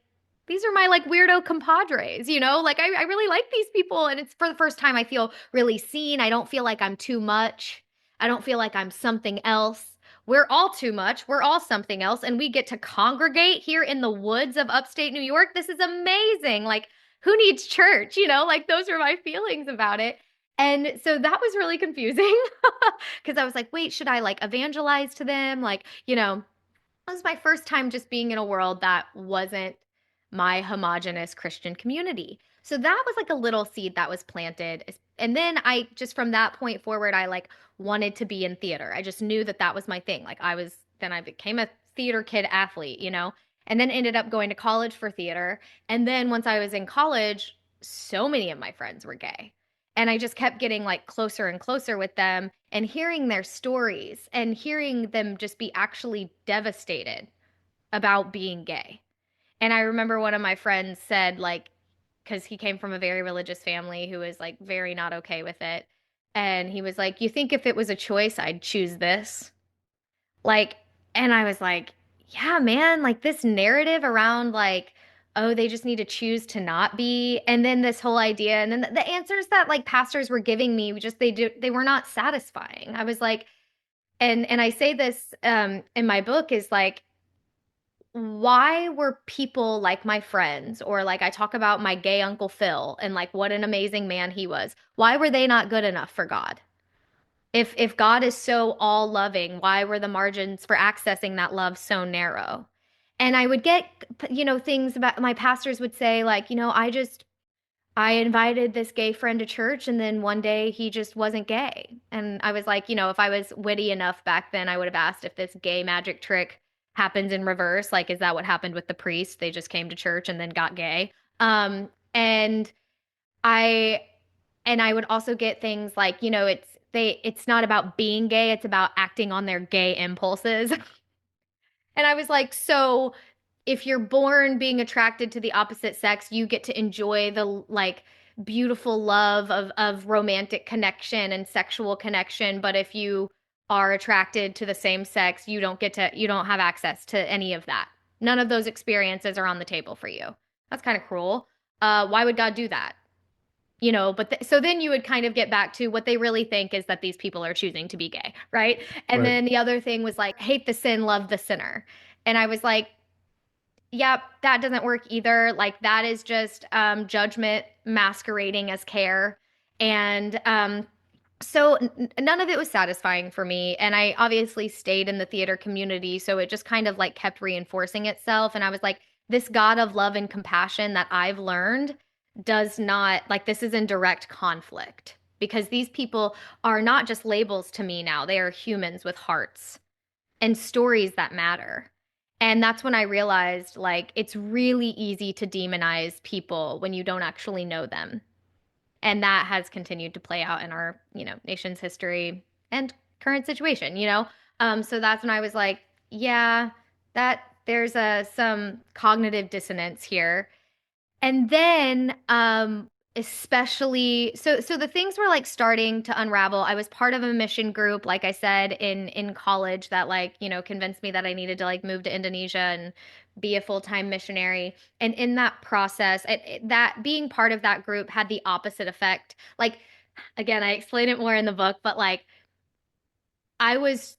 these are my like weirdo compadres, Like, I really like these people. And it's for the first time I feel really seen. I don't feel like I'm too much. I don't feel like I'm something else. We're all too much. We're all something else. And we get to congregate here in the woods of upstate New York. This is amazing. Like, who needs church? Like, those are my feelings about it. And so that was really confusing because I was like, wait, should I like evangelize to them? Like, it was my first time just being in a world that wasn't my homogenous Christian community. So that was like a little seed that was planted. And then I just from that point forward, I like wanted to be in theater. I just knew that that was my thing. Then I became a theater kid athlete, and then ended up going to college for theater. And then once I was in college, so many of my friends were gay. And I just kept getting like closer and closer with them and hearing their stories and hearing them just be actually devastated about being gay. And I remember one of my friends said, like, because he came from a very religious family who was like very not okay with it. And he was like, "You think if it was a choice, I'd choose this?" Like, and I was like, "Yeah, man, like this narrative around like, oh, they just need to choose to not be." And then this whole idea, and then the answers that like pastors were giving me, they were not satisfying. I was like, and I say this in my book is like, why were people like my friends or like I talk about my gay uncle Phil and like what an amazing man he was. Why were they not good enough for God? If God is so all loving, why were the margins for accessing that love so narrow? And I would get things about my pastors would say like, I invited this gay friend to church and then one day he just wasn't gay. And I was like, if I was witty enough back then, I would have asked if this gay magic trick happens in reverse. Like, is that what happened with the priest? They just came to church and then got gay. And I and I would also get things like, it's not about being gay, it's about acting on their gay impulses. And I was like, so if you're born being attracted to the opposite sex, you get to enjoy the like beautiful love of romantic connection and sexual connection, but if you are attracted to the same sex, you don't have access to any of that. None of those experiences are on the table for you. That's kind of cruel. Why would God do that? So then you would kind of get back to what they really think is that these people are choosing to be gay, right? And Right. then the other thing was like, hate the sin, love the sinner. And I was like, yep, that doesn't work either. Like that is just judgment masquerading as care. And so none of it was satisfying for me. And I obviously stayed in the theater community. So it just kind of like kept reinforcing itself. And I was like, this God of love and compassion that I've learned does not, like, this is in direct conflict because these people are not just labels to me now. They are humans with hearts and stories that matter. And that's when I realized, like, it's really easy to demonize people when you don't actually know them. And that has continued to play out in our, nation's history and current situation. So that's when I was like, yeah, that there's some cognitive dissonance here. And then especially so the things were like starting to unravel. I was part of a mission group, like I said, in college that like, convinced me that I needed to like move to Indonesia and be a full-time missionary. And in that process, that being part of that group had the opposite effect. Like again, I explain it more in the book, but like I was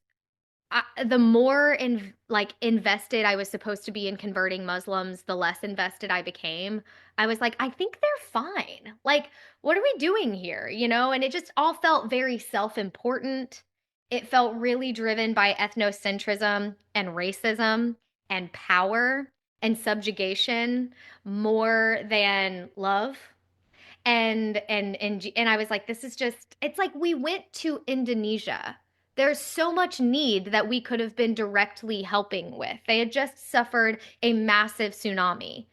the more like invested I was supposed to be in converting Muslims, the less invested I became. I was like, I think they're fine. Like, what are we doing here? And it just all felt very self-important. It felt really driven by ethnocentrism and racism and power and subjugation more than love. And I was like, this is just, it's like we went to Indonesia. There's so much need that we could have been directly helping with. They had just suffered a massive tsunami.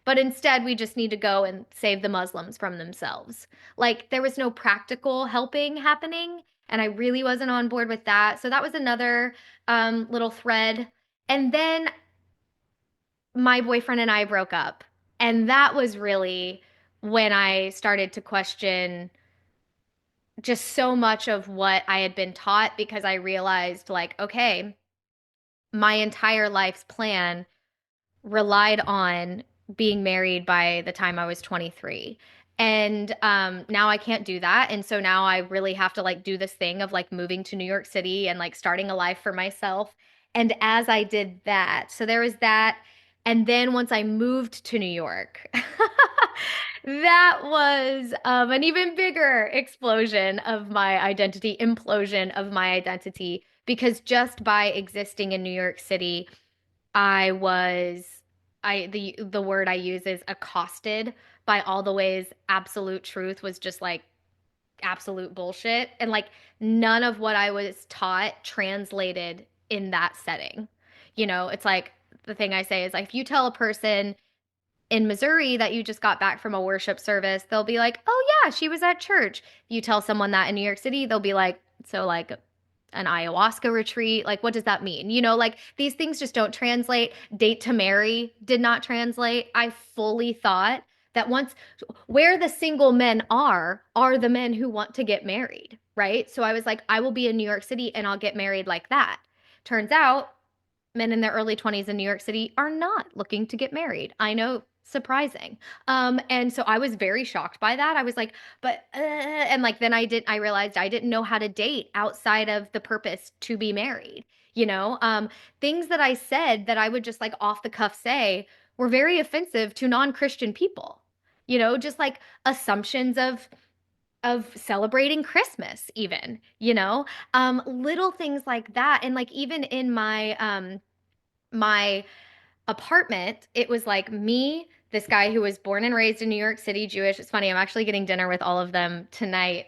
But instead, we just need to go and save the Muslims from themselves. Like, there was no practical helping happening. And I really wasn't on board with that. So that was another little thread. And then my boyfriend and I broke up. And that was really when I started to question just so much of what I had been taught because I realized, like, okay, my entire life's plan relied on being married by the time I was 23. And now I can't do that. And so now I really have to like do this thing of like moving to New York City and like starting a life for myself. And as I did that, so there was that. And then once I moved to New York, that was an even bigger explosion of my identity, implosion of my identity, because just by existing in New York City, I was the word I use is accosted by all the ways absolute truth was just like absolute bullshit. And like none of what I was taught translated in that setting. It's like the thing I say is like if you tell a person In Missouri that you just got back from a worship service, they'll be like, "Oh yeah, she was at church." You tell someone that in New York City, they'll be like, "So like an ayahuasca retreat, like what does that mean?" Like these things just don't translate. Date to marry did not translate. I fully thought that once where the single men are the men who want to get married, right? So I was like, I will be in New York City and I'll get married like that. Turns out men in their early 20s in New York City are not looking to get married. I know, surprising. And so I was very shocked by that. I was like, and like then I realized I didn't know how to date outside of the purpose to be married. Things that I said that I would just like off the cuff say were very offensive to non-Christian people. Just like assumptions of celebrating Christmas even, little things like that. And like even in my apartment, it was like me, this guy who was born and raised in New York City, Jewish. It's funny, I'm actually getting dinner with all of them tonight.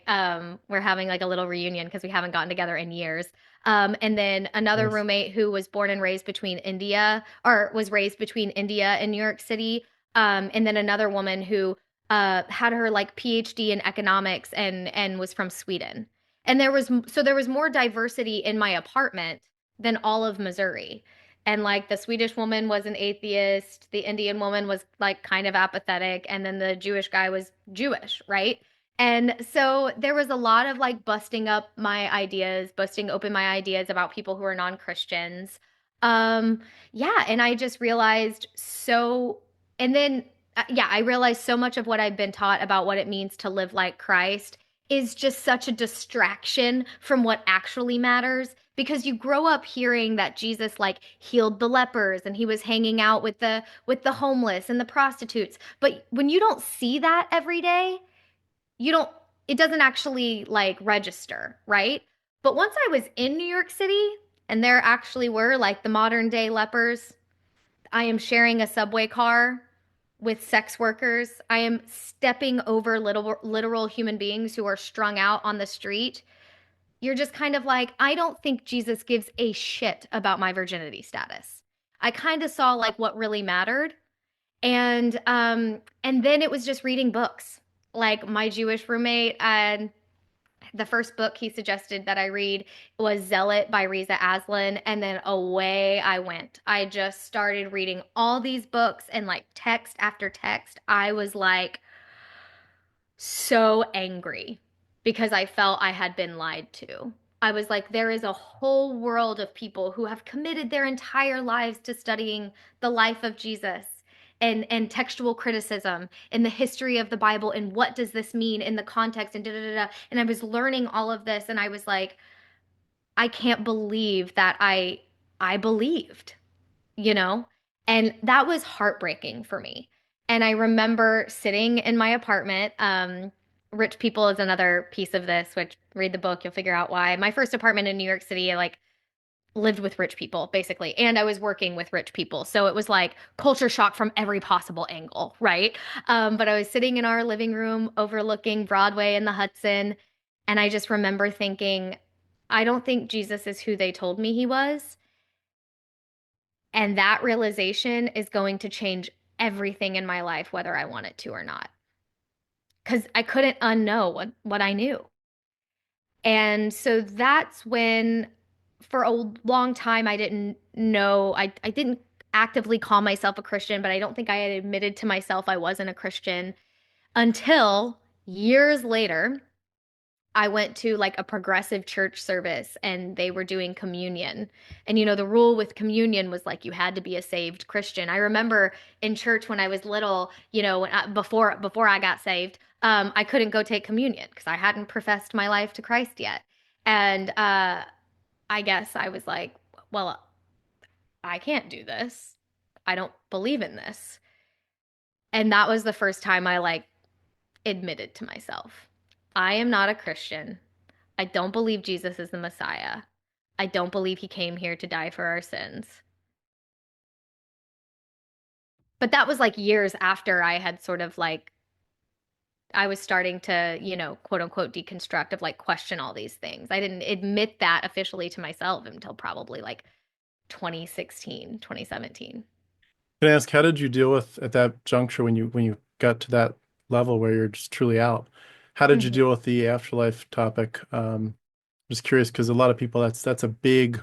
We're having like a little reunion because we haven't gotten together in years. And then another Nice. roommate who was born and raised between India, or was raised between India and New York City. And then another woman who had her like PhD in economics and was from Sweden. And there was more diversity in my apartment than all of Missouri. And like the Swedish woman was an atheist, the Indian woman was like kind of apathetic, and then the Jewish guy was Jewish, right? And so there was a lot of like busting open my ideas about people who are non-Christians. Yeah, and I just realized and then yeah, I realized so much of what I've been taught about what it means to live like Christ is just such a distraction from what actually matters, because you grow up hearing that Jesus like healed the lepers and he was hanging out with the homeless and the prostitutes. But when you don't see that every day, you don't it doesn't actually like register, right? But once I was in New York City and there actually were like the modern day lepers, I am sharing a subway car with sex workers. I am stepping over literal human beings who are strung out on the street. You're just kind of like, I don't think Jesus gives a shit about my virginity status. I kind of saw like what really mattered. And then it was just reading books. Like my Jewish roommate, and the first book he suggested that I read was Zealot by Riza Aslan, and then away I went. I just started reading all these books and like text after text. I was like so angry because I felt I had been lied to. I was like, there is a whole world of people who have committed their entire lives to studying the life of Jesus and textual criticism and the history of the Bible and what does this mean in the context and da da da. And I was learning all of this, and I was like, I can't believe that I believed, you know? And that was heartbreaking for me. And I remember sitting in my apartment. Rich people is another piece of this, which read the book, you'll figure out why. My first apartment in New York City, I like lived with rich people basically, and I was working with rich people. So it was like culture shock from every possible angle, right? But I was sitting in our living room overlooking Broadway and the Hudson, and I just remember thinking, I don't think Jesus is who they told me he was. And that realization is going to change everything in my life, whether I want it to or not. Because I couldn't unknow what I knew. And so that's when, for a long time, I didn't know, I didn't actively call myself a Christian, but I don't think I had admitted to myself I wasn't a Christian until years later. I went to like a progressive church service and they were doing communion. And the rule with communion was like you had to be a saved Christian. I remember in church when I was little, before I got saved, I couldn't go take communion because I hadn't professed my life to Christ yet. And I guess I was like, well, I can't do this. I don't believe in this. And that was the first time I like admitted to myself, I am not a Christian. I don't believe Jesus is the Messiah. I don't believe he came here to die for our sins. But that was like years after I had sort of like, I was starting to, quote unquote, deconstruct, of like question all these things. I didn't admit that officially to myself until probably like 2016, 2017. Can I ask, how did you deal with at that juncture when you got to that level where you're just truly out? How did you Mhm. deal with the afterlife topic? Just curious because a lot of people that's a big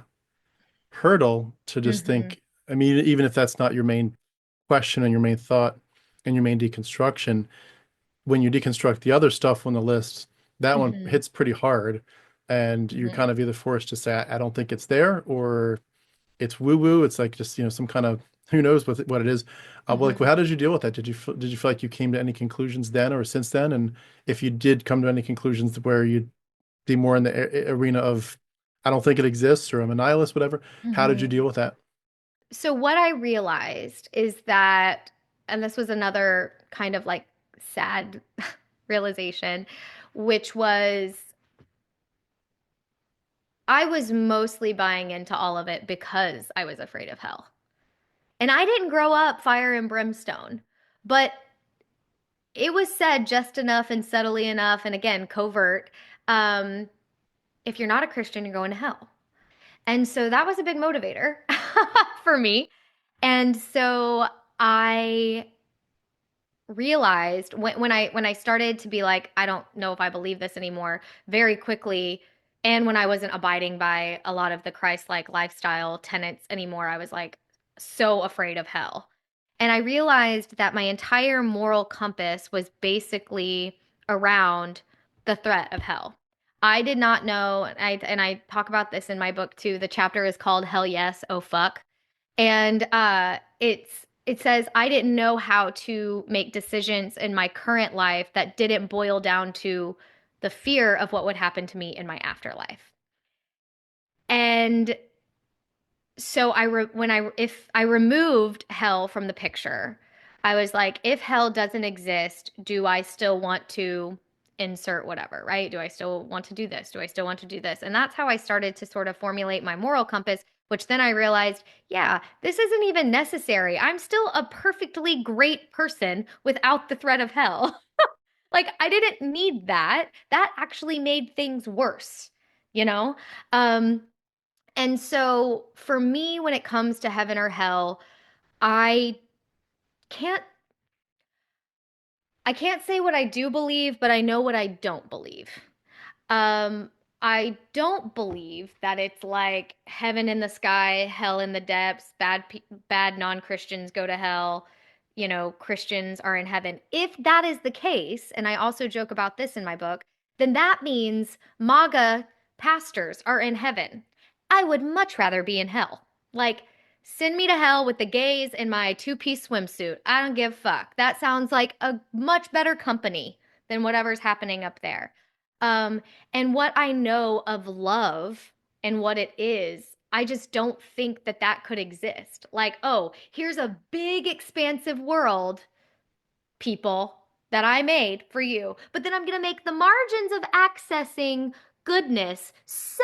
hurdle to just Mhm. think. I mean, even if that's not your main question and your main thought and your main deconstruction, when you deconstruct the other stuff on the list, that one Mhm. hits pretty hard, and you're Mhm. kind of either forced to say, I don't think it's there, or it's woo woo. It's like just, some kind of who knows what it is. Well, like, Mhm. well, how did you deal with that? Did you feel like you came to any conclusions then or since then? And if you did come to any conclusions where you'd be more in the arena of, I don't think it exists, or I'm a nihilist, whatever, how did you Mhm. deal with that? So what I realized is that, and this was another kind of like sad realization, which was I was mostly buying into all of it because I was afraid of hell. And I didn't grow up fire and brimstone, but it was said just enough and subtly enough, and again, covert. Um, if you're not a Christian, you're going to hell. And so that was a big motivator for me. And so I realized when I started to be like, I don't know if I believe this anymore, very quickly, and when I wasn't abiding by a lot of the Christ-like lifestyle tenets anymore, I was like so afraid of hell. And I realized that my entire moral compass was basically around the threat of hell. I did not know, and I talk about this in my book too. The chapter is called Hell Yes, Oh Fuck. And it says I didn't know how to make decisions in my current life that didn't boil down to the fear of what would happen to me in my afterlife. And so when I if I removed hell from the picture, I was like, if hell doesn't exist, do I still want to insert whatever, right? Do I still want to do this? Do I still want to do this? And that's how I started to sort of formulate my moral compass, which then I realized, yeah, this isn't even necessary. I'm still a perfectly great person without the threat of hell. Like I didn't need that. That actually made things worse, you know? Um and so for me, when it comes to heaven or hell, I can't I can't say what I do believe, but I know what I don't believe. Um, I don't believe that it's like heaven in the sky, hell in the depths, bad non-Christians go to hell, Christians are in heaven. If that is the case, and I also joke about this in my book, then that means MAGA pastors are in heaven. I would much rather be in hell. Like, send me to hell with the gays in my two-piece swimsuit. I don't give a fuck. That sounds like a much better company than whatever's happening up there. Um, and what I know of love and what it is, I just don't think that that could exist. Like, oh, here's a big, expansive world, people, that I made for you. But then I'm going to make the margins of accessing goodness so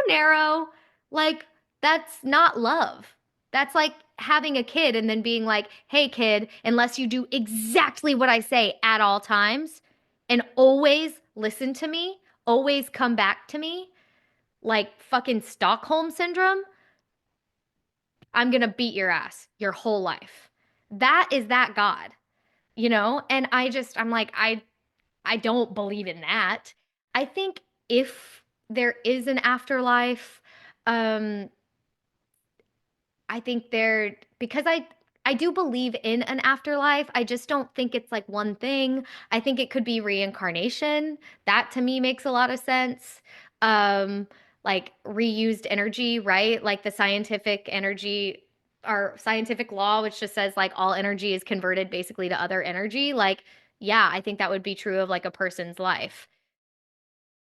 narrow. Like, that's not love. That's like having a kid and then being like, hey, kid, unless you do exactly what I say at all times and always listen to me, always come back to me, like fucking Stockholm syndrome, I'm going to beat your ass your whole life. That is that God. And I'm like, I don't believe in that. I think if there is an afterlife, um I think there because I do believe in an afterlife. I just don't think it's like one thing. I think it could be reincarnation. That to me makes a lot of sense. Um like reused energy, right? Like the scientific energy or scientific law which just says like all energy is converted basically to other energy. Like yeah, I think that would be true of like a person's life.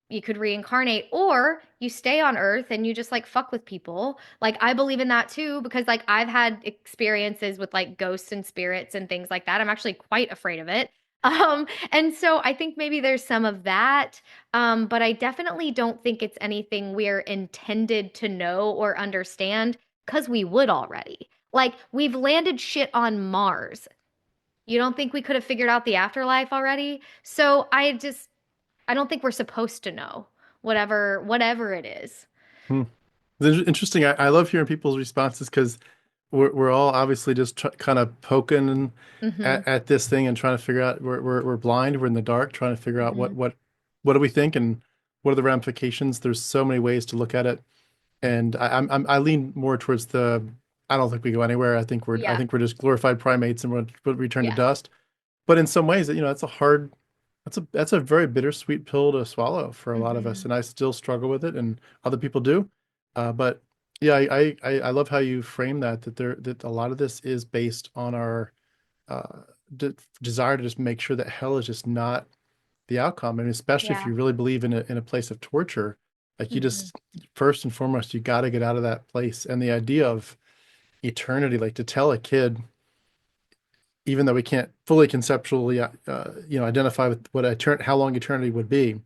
You could reincarnate or you stay on earth and you just like fuck with people. Like I believe in that too because like I've had experiences with like ghosts and spirits and things like that. I'm actually quite afraid of it. And so I think maybe there's some of that. But I definitely don't think it's anything we're intended to know or understand because we would already. Like we've landed shit on Mars. You don't think we could have figured out the afterlife already? So I don't think we're supposed to know whatever it is. Hmm. It's interesting. I love hearing people's responses because we're all obviously just kind of poking Hmm. at this thing and trying to figure out we're blind, we're in the dark, trying to figure out Hmm. what do we think and what are the ramifications. There's so many ways to look at it, and I lean more towards the I don't think we go anywhere. I Yeah. think we're just glorified primates and we'll return to Yeah. dust. But in some ways, that's a hard that's a very bittersweet pill to swallow for a lot of us, Hmm. and I still struggle with it, and other people do. But yeah, I love how you frame that a lot of this is based on our uh, de desire to just make sure that hell is just not the outcome, and especially if Yeah. you really believe in a place of torture, like you Hmm. just first and foremost you got to get out of that place, and the idea of eternity, like to tell a kid even though we can't fully conceptually, identify with how long eternity would be,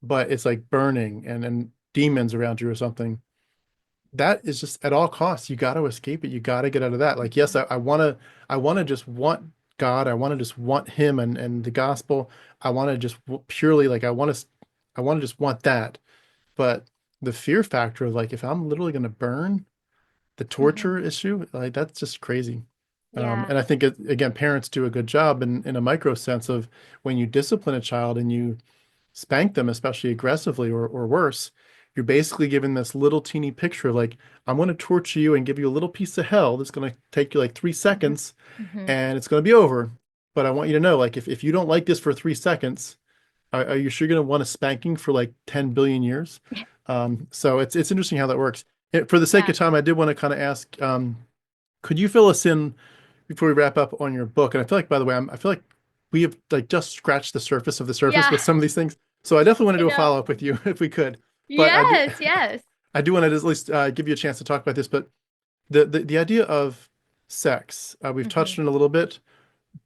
but it's like burning and demons around you or something. That is just at all costs. You got to escape it. You got to get out of that. Like, yes, Hmm. I want to just want God. I want to just want Him and the gospel. I want to just purely like, I want to just want that. But the fear factor of like, if I'm literally going to burn, the torture Hmm. issue, like that's just crazy. Yeah. And I think again, parents do a good job in a micro sense of when you discipline a child and you spank them, especially aggressively or worse, you're basically given this little teeny picture of like, I'm going to torture you and give you a little piece of hell that's going to take you like three Hmm. seconds Hmm. and it's going to be over. But I want you to know, like, if you don't like this for 3 seconds, are you sure going to want a spanking for like 10 billion years? So it's interesting how that works. For the sake Yeah. of time, I did want to kind of ask, could you fill us in before we wrap up on your book? And I feel like, by the way, I feel like we have like just scratched the surface of the surface Yeah. with some of these things. So I definitely want to I do a know. follow up with you if we could. But Yes. Yes. I do want to at least give you a chance to talk about this. But the idea of sex, we've Hmm. touched on it a little bit.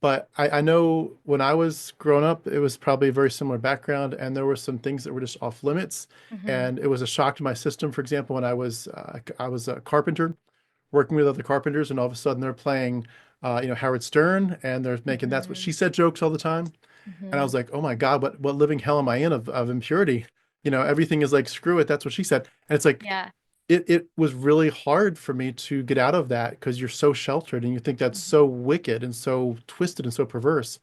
But I know when I was growing up, it was probably a very similar background, and there were some things that were just off limits. Hmm. And it was a shock to my system. For example, when I was a carpenter working with other carpenters, and all of a sudden they're playing, Howard Stern, and they're making "That's What Hmm. She Said" jokes all the time. And I Hmm. was like, oh my God, what living hell am I in of impurity? Everything is like, screw it, that's what she said. And it's like, Yeah. it was really hard for me to get out of that because you're so sheltered and you think that's so Hmm. wicked and so twisted and so perverse.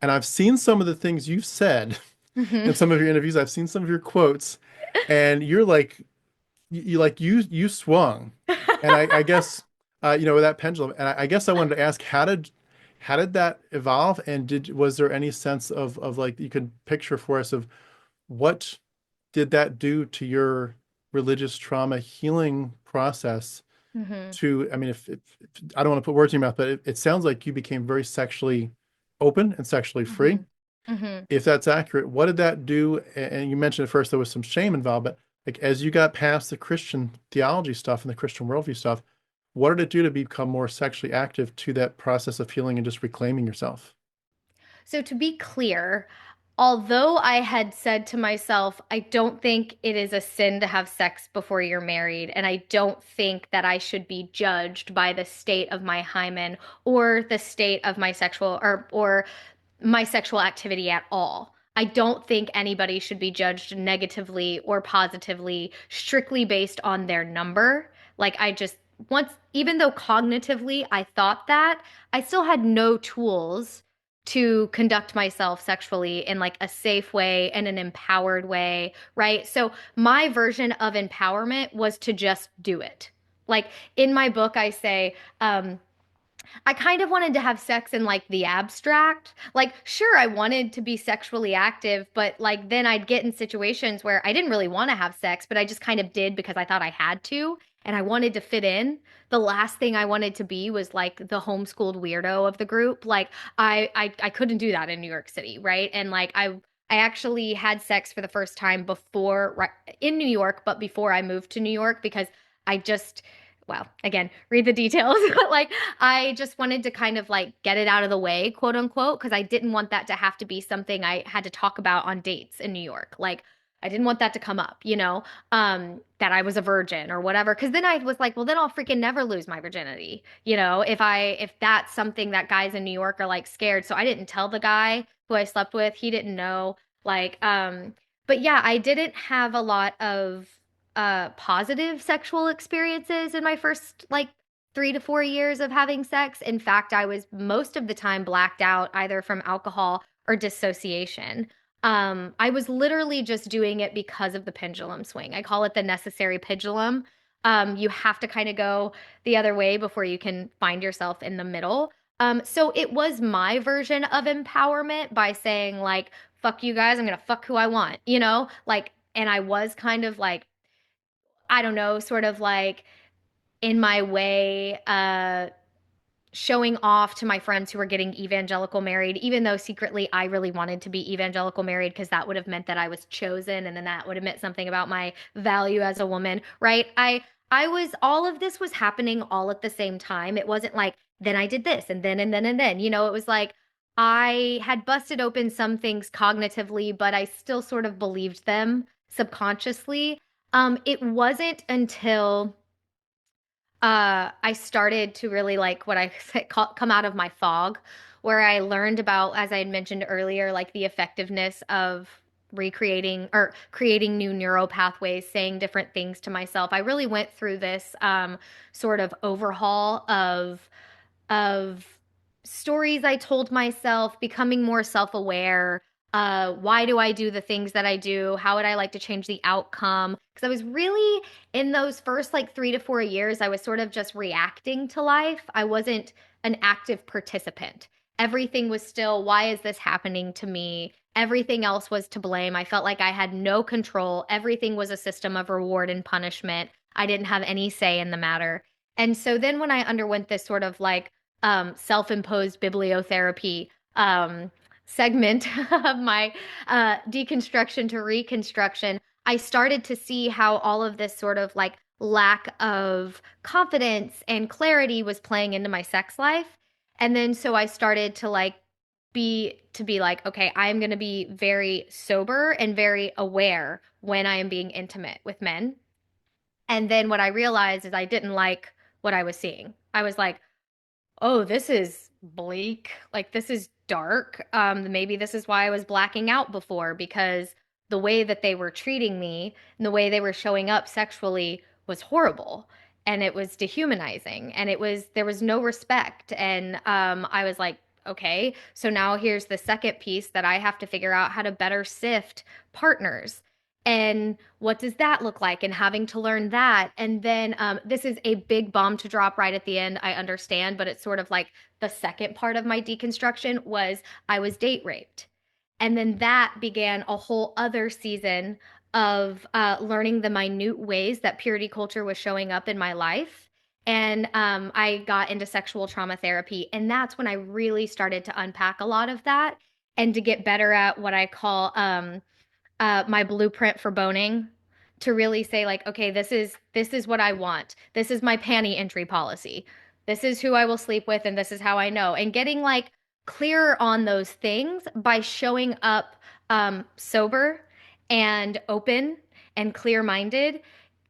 And I've seen some of the things you've said Hmm. in some of your interviews. I've seen some of your quotes, and you're like, you swung. And I guess, with that pendulum. And I guess I wanted to ask, how did that evolve? And was there any sense of like you could picture for us of what did that do to your religious trauma healing process? Hmm. I mean, if I don't want to put words in your mouth, but it sounds like you became very sexually open and sexually free. Hmm. Hmm. If that's accurate, what did that do? And you mentioned at first there was some shame involved, but like as you got past the Christian theology stuff and the Christian worldview stuff, what did it do to become more sexually active to that process of healing and just reclaiming yourself? So, to be clear, although I had said to myself, I don't think it is a sin to have sex before you're married, and I don't think that I should be judged by the state of my hymen or the state of my sexual or my sexual activity at all. I don't think anybody should be judged negatively or positively strictly based on their number. Like I just once even though cognitively I thought that, I still had no tools to conduct myself sexually in like a safe way and an empowered way, right? So my version of empowerment was to just do it. Like in my book I say I kind of wanted to have sex in like the abstract. Like, sure, I wanted to be sexually active, but like then I'd get in situations where I didn't really want to have sex, but I just kind of did because I thought I had to and I wanted to fit in. The last thing I wanted to be was like the homeschooled weirdo of the group. Like I couldn't do that in New York City, right? And like I actually had sex for the first time before right, in New York, but before I moved to New York because I just well, again, read the details, but like I just wanted to kind of like get it out of the way, quote unquote, because I didn't want that to have to be something I had to talk about on dates in New York. Like I didn't want that to come up, that I was a virgin or whatever. Cause then I was like, well, then I'll freaking never lose my virginity, if that's something that guys in New York are like scared. So I didn't tell the guy who I slept with. He didn't know. Like, but yeah, I didn't have a lot of positive sexual experiences in my first like 3 to 4 years of having sex. In fact, I was most of the time blacked out either from alcohol or dissociation. I was literally just doing it because of the pendulum swing. I call it the necessary pendulum. You have to kind of go the other way before you can find yourself in the middle. So it was my version of empowerment by saying, like, fuck you guys, I'm gonna fuck who I want, like, and I was kind of like, I don't know, sort of like in my way, showing off to my friends who were getting evangelical married, even though secretly I really wanted to be evangelical married because that would have meant that I was chosen, and then that would have meant something about my value as a woman, right? I was all of this was happening all at the same time. It wasn't like then I did this and then and then and then. It was like I had busted open some things cognitively, but I still sort of believed them subconsciously. It wasn't until I started to really like what I come out of my fog, where I learned about, as I had mentioned earlier, like the effectiveness of recreating or creating new neural pathways, saying different things to myself. I really went through this sort of overhaul of stories I told myself, becoming more self-aware. Why do I do the things that I do? How would I like to change the outcome? Because I was really in those first like 3 to 4 years, I was sort of just reacting to life. I wasn't an active participant. Everything was still, why is this happening to me? Everything else was to blame. I felt like I had no control. Everything was a system of reward and punishment. I didn't have any say in the matter. And so then when I underwent this sort of like self-imposed bibliotherapy segment of my deconstruction to reconstruction, I started to see how all of this sort of like lack of confidence and clarity was playing into my sex life. And then so I started to like be like, okay, I am going to be very sober and very aware when I am being intimate with men. And then what I realized is I didn't like what I was seeing. I was like, oh, this is bleak. Like, this is dark. Maybe this is why I was blacking out before, because the way that they were treating me and the way they were showing up sexually was horrible. And it was dehumanizing. And there was no respect. And I was like, okay, so now here's the second piece that I have to figure out how to better sift partners. And what does that look like? And having to learn that. And then this is a big bomb to drop right at the end, I understand, but it's sort of like the second part of my deconstruction was I was date raped. And then that began a whole other season of learning the minute ways that purity culture was showing up in my life. And I got into sexual trauma therapy. And that's when I really started to unpack a lot of that and to get better at what I call my blueprint for boning, to really say like, okay, this is what I want. This is my panty entry policy. This is who I will sleep with, and this is how I know. And getting like clearer on those things by showing up sober and open and clear-minded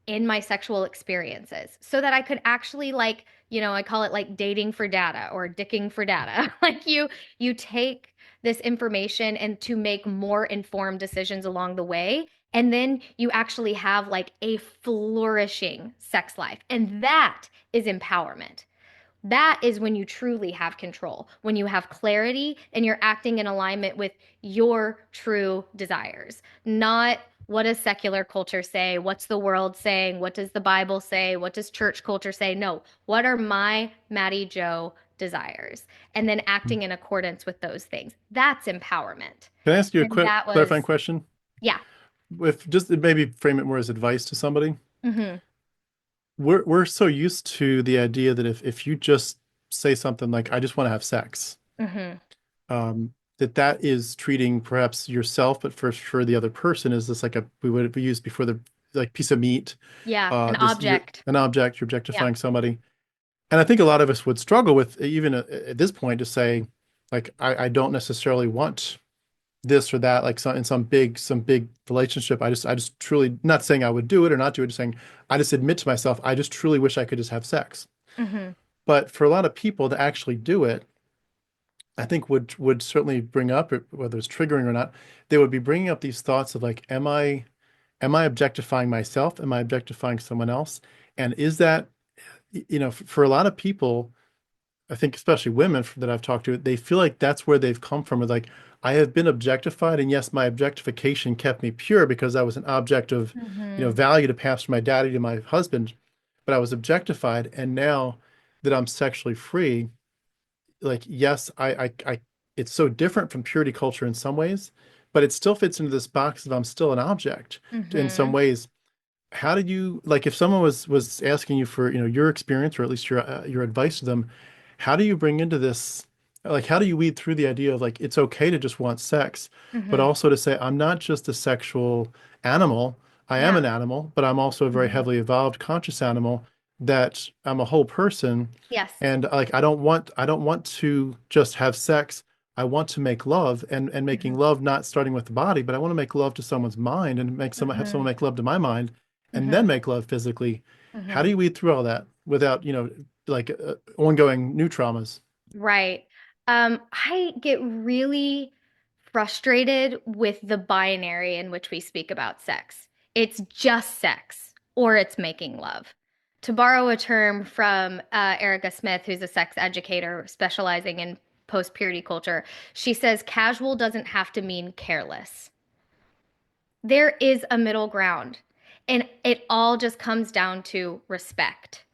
in my sexual experiences so that I could actually like, I call it like dating for data or dicking for data. Like you take this information and to make more informed decisions along the way. And then you actually have like a flourishing sex life. And that is empowerment. That is when you truly have control, when you have clarity and you're acting in alignment with your true desires, not what does secular culture say? What's the world saying? What does the Bible say? What does church culture say? No, what are my Mattye Jo desires? And then acting in accordance with those things. That's empowerment. Can I ask you a And quick that clarifying was, question? yeah. With just maybe frame it more as advice to somebody. Hmm. We're so used to the idea that if you just say something like, I just want to have sex, Hmm. that is treating perhaps yourself, but for sure the other person is this like we would have used before the like piece of meat, Yeah. An this you're object. an object, you're Yeah. objectifying somebody. And I think a lot of us would struggle with even at this point to say, like, I don't necessarily want this or that, like in some big relationship. I just truly not saying I would do it or not do it, just saying I just admit to myself, I just truly wish I could just have sex. Hmm. But for a lot of people to actually do it, I think would certainly bring up, whether it's triggering or not, they would be bringing up these thoughts of like, am I objectifying myself? Am I objectifying someone else? And is that for a lot of people, I think especially women that I've talked to, they feel like that's where they've come from. It's like, I have been objectified, and yes, my objectification kept me pure because I was an object of, Mm-hmm. value to pass from my daddy to my husband, but I was objectified, and now that I'm sexually free, like, yes, it's so different from purity culture in some ways, but it still fits into this box of I'm still an object in some Mm-hmm. ways. How did you, like, if someone was asking you for, your experience or at least your advice to them, how do you bring into this, like, how do you weed through the idea of, like, it's okay to just want sex, but Mm-hmm. also to say I'm not just a sexual animal. I am Yeah. an animal, but I'm also a very Mm-hmm. heavily evolved conscious animal, that I'm a whole person. Yes. And, like, I don't want to just have sex. I want to make love, and Mm-hmm. making love not starting with the body, but I want to make love to someone's mind, and have Mm-hmm. someone make love to my mind, and Mm-hmm. then make love physically. How Mm-hmm. do you weed through all that without, like, ongoing new traumas? Right. I get really frustrated with the binary in which we speak about sex. It's just sex or it's making love. To borrow a term from Erica Smith, who's a sex educator specializing in post purity culture, she says casual doesn't have to mean careless. There is a middle ground, and it all just comes down to respect.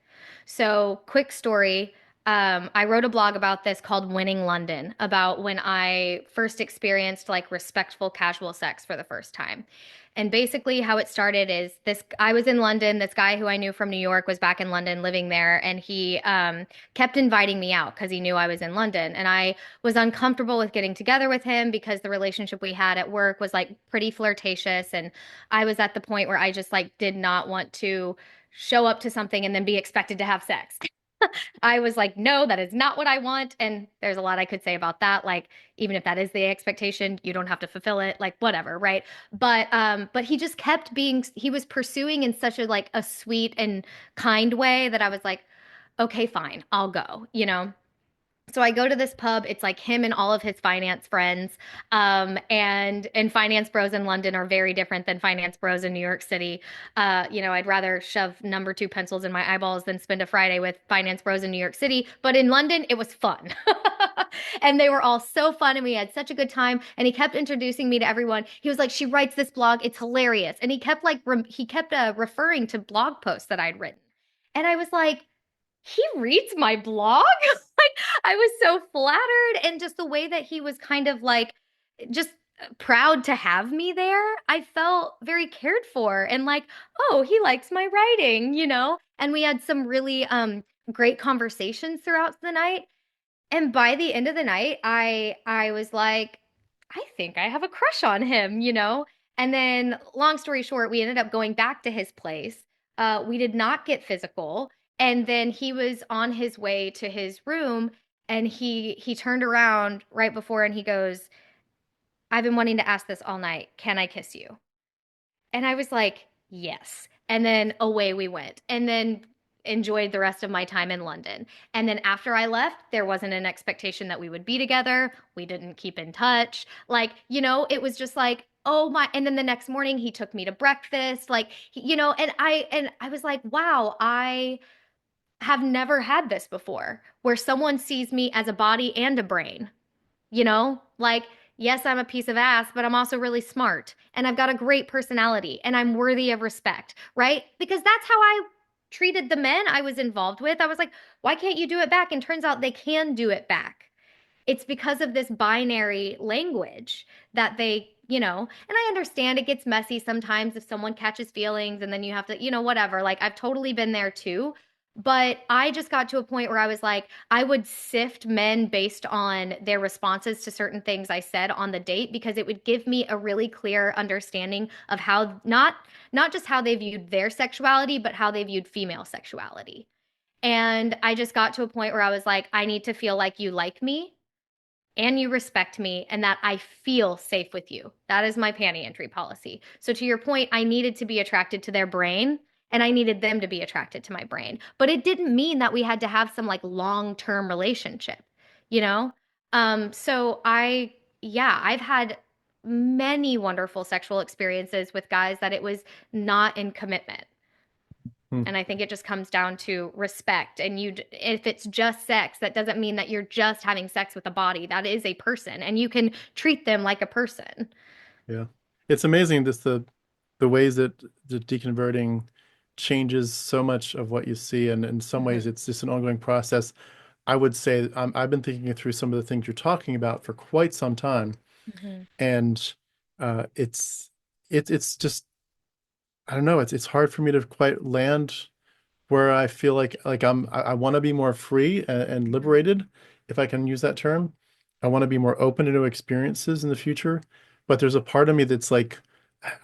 So, quick story. I wrote a blog about this called Winning London, about when I first experienced like respectful casual sex for the first time. And basically, how it started is this: I was in London. This guy who I knew from New York was back in London living there, and he kept inviting me out because he knew I was in London. And I was uncomfortable with getting together with him because the relationship we had at work was like pretty flirtatious. And I was at the point where I just like did not want to show up to something and then be expected to have sex. I was like, no, that is not what I want. And there's a lot I could say about that. Like, even if that is the expectation, you don't have to fulfill it, like whatever, right? But he just kept being, he was pursuing in such a like a sweet and kind way that I was like, okay, fine, I'll go, you know? So I go to this pub. It's like him and all of his finance friends. And finance bros in London are very different than finance bros in New York City. I'd rather shove number two pencils in my eyeballs than spend a Friday with finance bros in New York City. But in London, it was fun. And they were all so fun, and we had such a good time. And he kept introducing me to everyone. He was like, "She writes this blog. It's hilarious." And he kept like he kept referring to blog posts that I'd written. And I was like, he reads my blog? Like, I was so flattered. And just the way that he was kind of like, just proud to have me there, I felt very cared for and like, oh, he likes my writing, you know? And we had some really great conversations throughout the night. And by the end of the night, I was like, I think I have a crush on him, you know? And then long story short, we ended up going back to his place. We did not get physical. And then he was on his way to his room, and he turned around right before and he goes, "I've been wanting to ask this all night. Can I kiss you?" And I was like, yes. And then away we went. And then enjoyed the rest of my time in London. And then after I left, there wasn't an expectation that we would be together. We didn't keep in touch. Like, it was just like, oh my, and then the next morning he took me to breakfast, like, and I was like, wow, I have never had this before where someone sees me as a body and a brain. Like, yes, I'm a piece of ass, but I'm also really smart and I've got a great personality and I'm worthy of respect, right? Because that's how I treated the men I was involved with. I was like, why can't you do it back? And turns out they can do it back. It's because of this binary language that and I understand it gets messy sometimes if someone catches feelings and then you have to, whatever. Like, I've totally been there too. But I just got to a point where I was like, I would sift men based on their responses to certain things I said on the date because it would give me a really clear understanding of how not just how they viewed their sexuality, but how they viewed female sexuality. And I just got to a point where I was like, I need to feel like you like me and you respect me and that I feel safe with you. That is my panty entry policy. So to your point, I needed to be attracted to their brain and I needed them to be attracted to my brain. But it didn't mean that we had to have some like long-term relationship, you know? So I've had many wonderful sexual experiences with guys that it was not in commitment. Hmm. And I think it just comes down to respect. And if it's just sex, that doesn't mean that you're just having sex with a body. That is a person, and you can treat them like a person. Yeah. It's amazing just the ways that the deconverting changes so much of what you see, and in some ways Hmm. it's just an ongoing process. I would say I've been thinking through some of the things you're talking about for quite some time, Hmm. and it's just I don't know, it's hard for me to quite land where I feel like I want to be more free and Hmm. liberated, if I can use that term. I want to be more open to new experiences in the future, but there's a part of me that's like,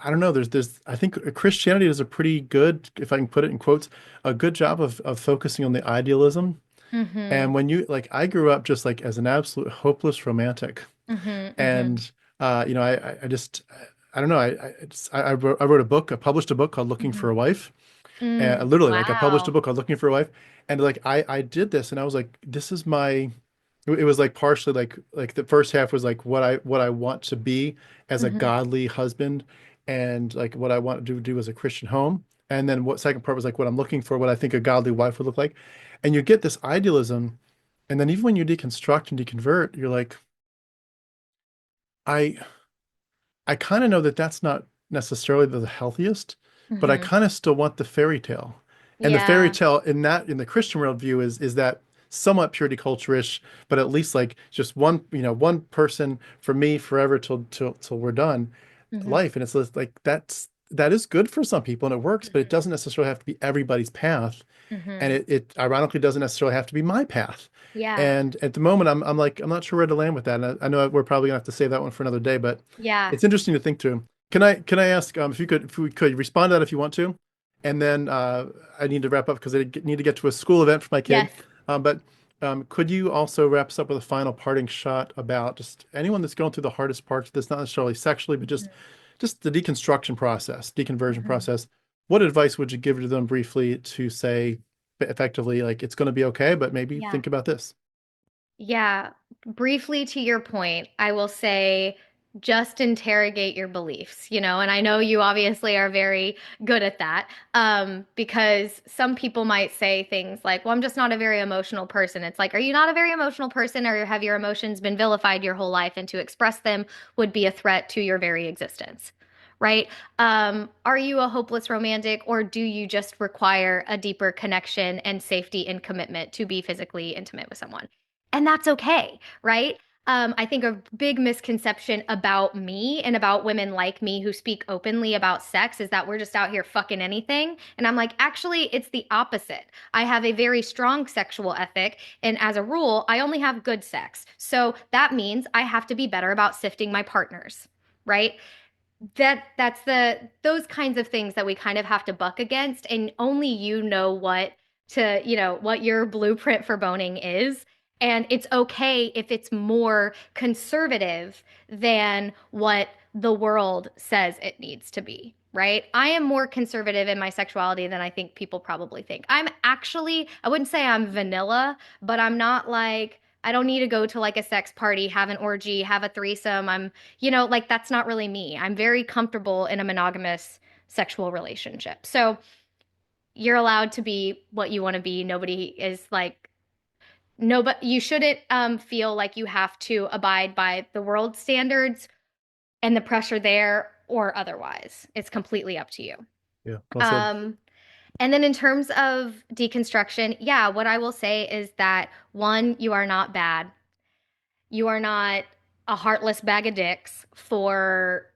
I don't know. There's I think Christianity does a pretty good, if I can put it in quotes, a good job of focusing on the idealism. Hmm. And when you like, I grew up just like as an absolute hopeless romantic, Hmm. Hmm. and I just I don't know. I wrote a book. I published a book called Looking for Hmm. a Wife, Mm, literally, like I published a wow. book called Looking for a Wife, and like I did this, and I was like, this is my. It was like partially like the first half was like what I want to be as a Hmm. godly husband, and like what I want to do as a Christian home, and then what second part was like what I'm looking for, what I think a godly wife would look like, and you get this idealism, and then even when you deconstruct and deconvert, you're like, I I kind of know that that's not necessarily the healthiest, but I Hmm. kind of still want the fairy tale. And the fairy Yeah. tale in the Christian worldview is that somewhat purity culture-ish, but at least like just one, one person for me forever till we're done Hmm. life. And it's just like that is good for some people and it works, but it doesn't necessarily have to be everybody's path. And Hmm. it ironically doesn't necessarily have to be my path. Yeah. And at the moment, I'm like, I'm not sure where to land with that. And I know we're probably gonna have to save that one for another day, but Yeah. it's interesting to think through. Can I ask if we could respond to that if you want to, and then I need to wrap up because need to get to a school event for my kid. Yes. But could you also wrap us up with a final parting shot about just anyone that's going through the hardest parts of this, not necessarily sexually, but just the deconstruction process, deconversion Hmm. process? What advice would you give to them briefly to say effectively like it's going to be okay, but maybe Yeah. think about this? Yeah, briefly to your point, I will say just interrogate your beliefs, and I know you obviously are very good at that, because some people might say things like, well, I'm just not a very emotional person. It's like, are you not a very emotional person, or have your emotions been vilified your whole life, and to express them would be a threat to your very existence? Right? Are you a hopeless romantic, or do you just require a deeper connection and safety and commitment to be physically intimate with someone? And that's okay, right? I think a big misconception about me and about women like me who speak openly about sex is that we're just out here fucking anything. And I'm like, actually, it's the opposite. I have a very strong sexual ethic. And as a rule, I only have good sex. So that means I have to be better about sifting my partners, right? That's those kinds of things that we kind of have to buck against, and only you know what your blueprint for boning is. And it's okay if it's more conservative than what the world says it needs to be, right? I am more conservative in my sexuality than I think people probably think. I wouldn't say I'm vanilla, but I'm not like, I don't need to go to like a sex party, have an orgy, have a threesome. Like that's not really me. I'm very comfortable in a monogamous sexual relationship. So you're allowed to be what you want to be. Nobody is like, no, but you shouldn't feel like you have to abide by the world standards and the pressure there or otherwise. It's completely up to you. Yeah, well said. Um, and then in terms of deconstruction, yeah, what I will say is that one, you are not bad. You are not a heartless bag of dicks for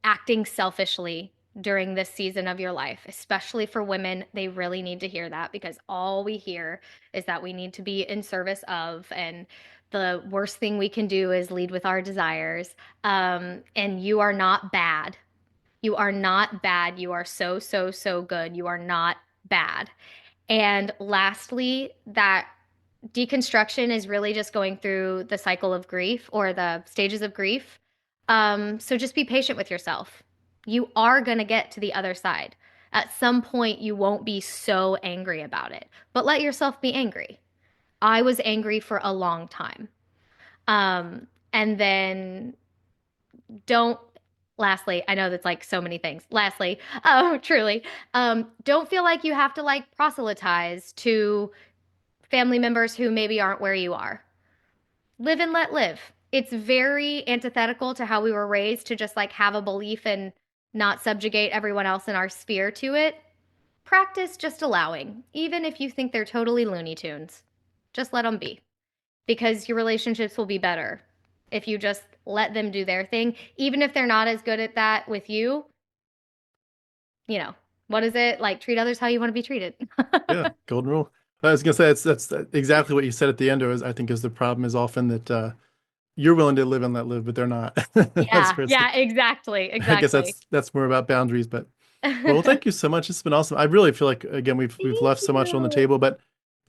acting selfishly during this season of your life, especially for women. They really need to hear that, because all we hear is that we need to be in service of, and the worst thing we can do is lead with our desires. And you are not bad. You are not bad. You are so, so, so good. You are not bad. And lastly, that deconstruction is really just going through the cycle of grief, or the stages of grief. So just be patient with yourself. You are going to get to the other side. At some point, you won't be so angry about it, but let yourself be angry. I was angry for a long time. And then don't lastly, I know that's like so many things. Lastly, truly, don't feel like you have to like proselytize to family members who maybe aren't where you are. Live and let live. It's very antithetical to how we were raised to just like have a belief and not subjugate everyone else in our sphere to it. Practice just allowing, even if you think they're totally Looney Tunes. Just let them be, because your relationships will be better if you just let them do their thing, even if they're not as good at that with you. You know, what is it like? Treat others how you want to be treated. Yeah, golden rule. I was gonna say that's exactly what you said at the end. I think is the problem is often that you're willing to live and let live, but they're not. That's Yeah, where it's, yeah, exactly, I guess exactly. that's more about boundaries. But well, thank you so much. It's been awesome. I really feel like again we've Thank left so much on the you. table, but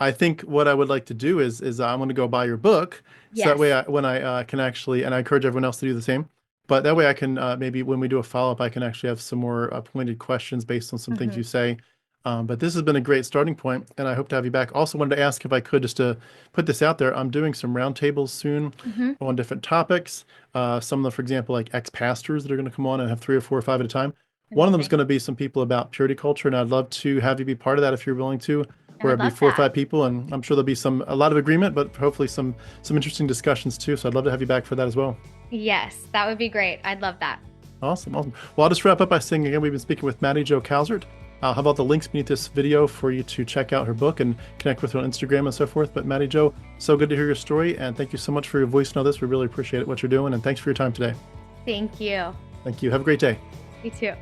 I think what I would like to do is I'm going to go buy your book, so that way Yes. when I can actually, and I encourage everyone else to do the same. But that way I can maybe when we do a follow up, I can actually have some more pointed questions based on some things Hmm. you say. But this has been a great starting point, and I hope to have you back. Also, wanted to ask if I could just to put this out there. I'm doing some roundtables soon Hmm. on different topics. Some of them, for example, like ex-pastors that are going to come on and have 3 or 4 or 5 at a time. One of them is Amazing. going to be some people about purity culture, and I'd love to have you be part of that if you're willing to, I where would it'd be love four or that. five people, and I'm sure there'll be a lot of agreement, but hopefully some interesting discussions too. So I'd love to have you back for that as well. Yes, that would be great. I'd love that. Awesome, awesome. Well, I'll just wrap up by saying again, we've been speaking with Mattie Jo Cowsert. I'll have all the links beneath this video for you to check out her book and connect with her on Instagram and so forth. But Mattie Jo, so good to hear your story, and thank you so much for your voice and all this. We really appreciate it, what you're doing, and thanks for your time today. Thank you. Thank you. Have a great day. You too.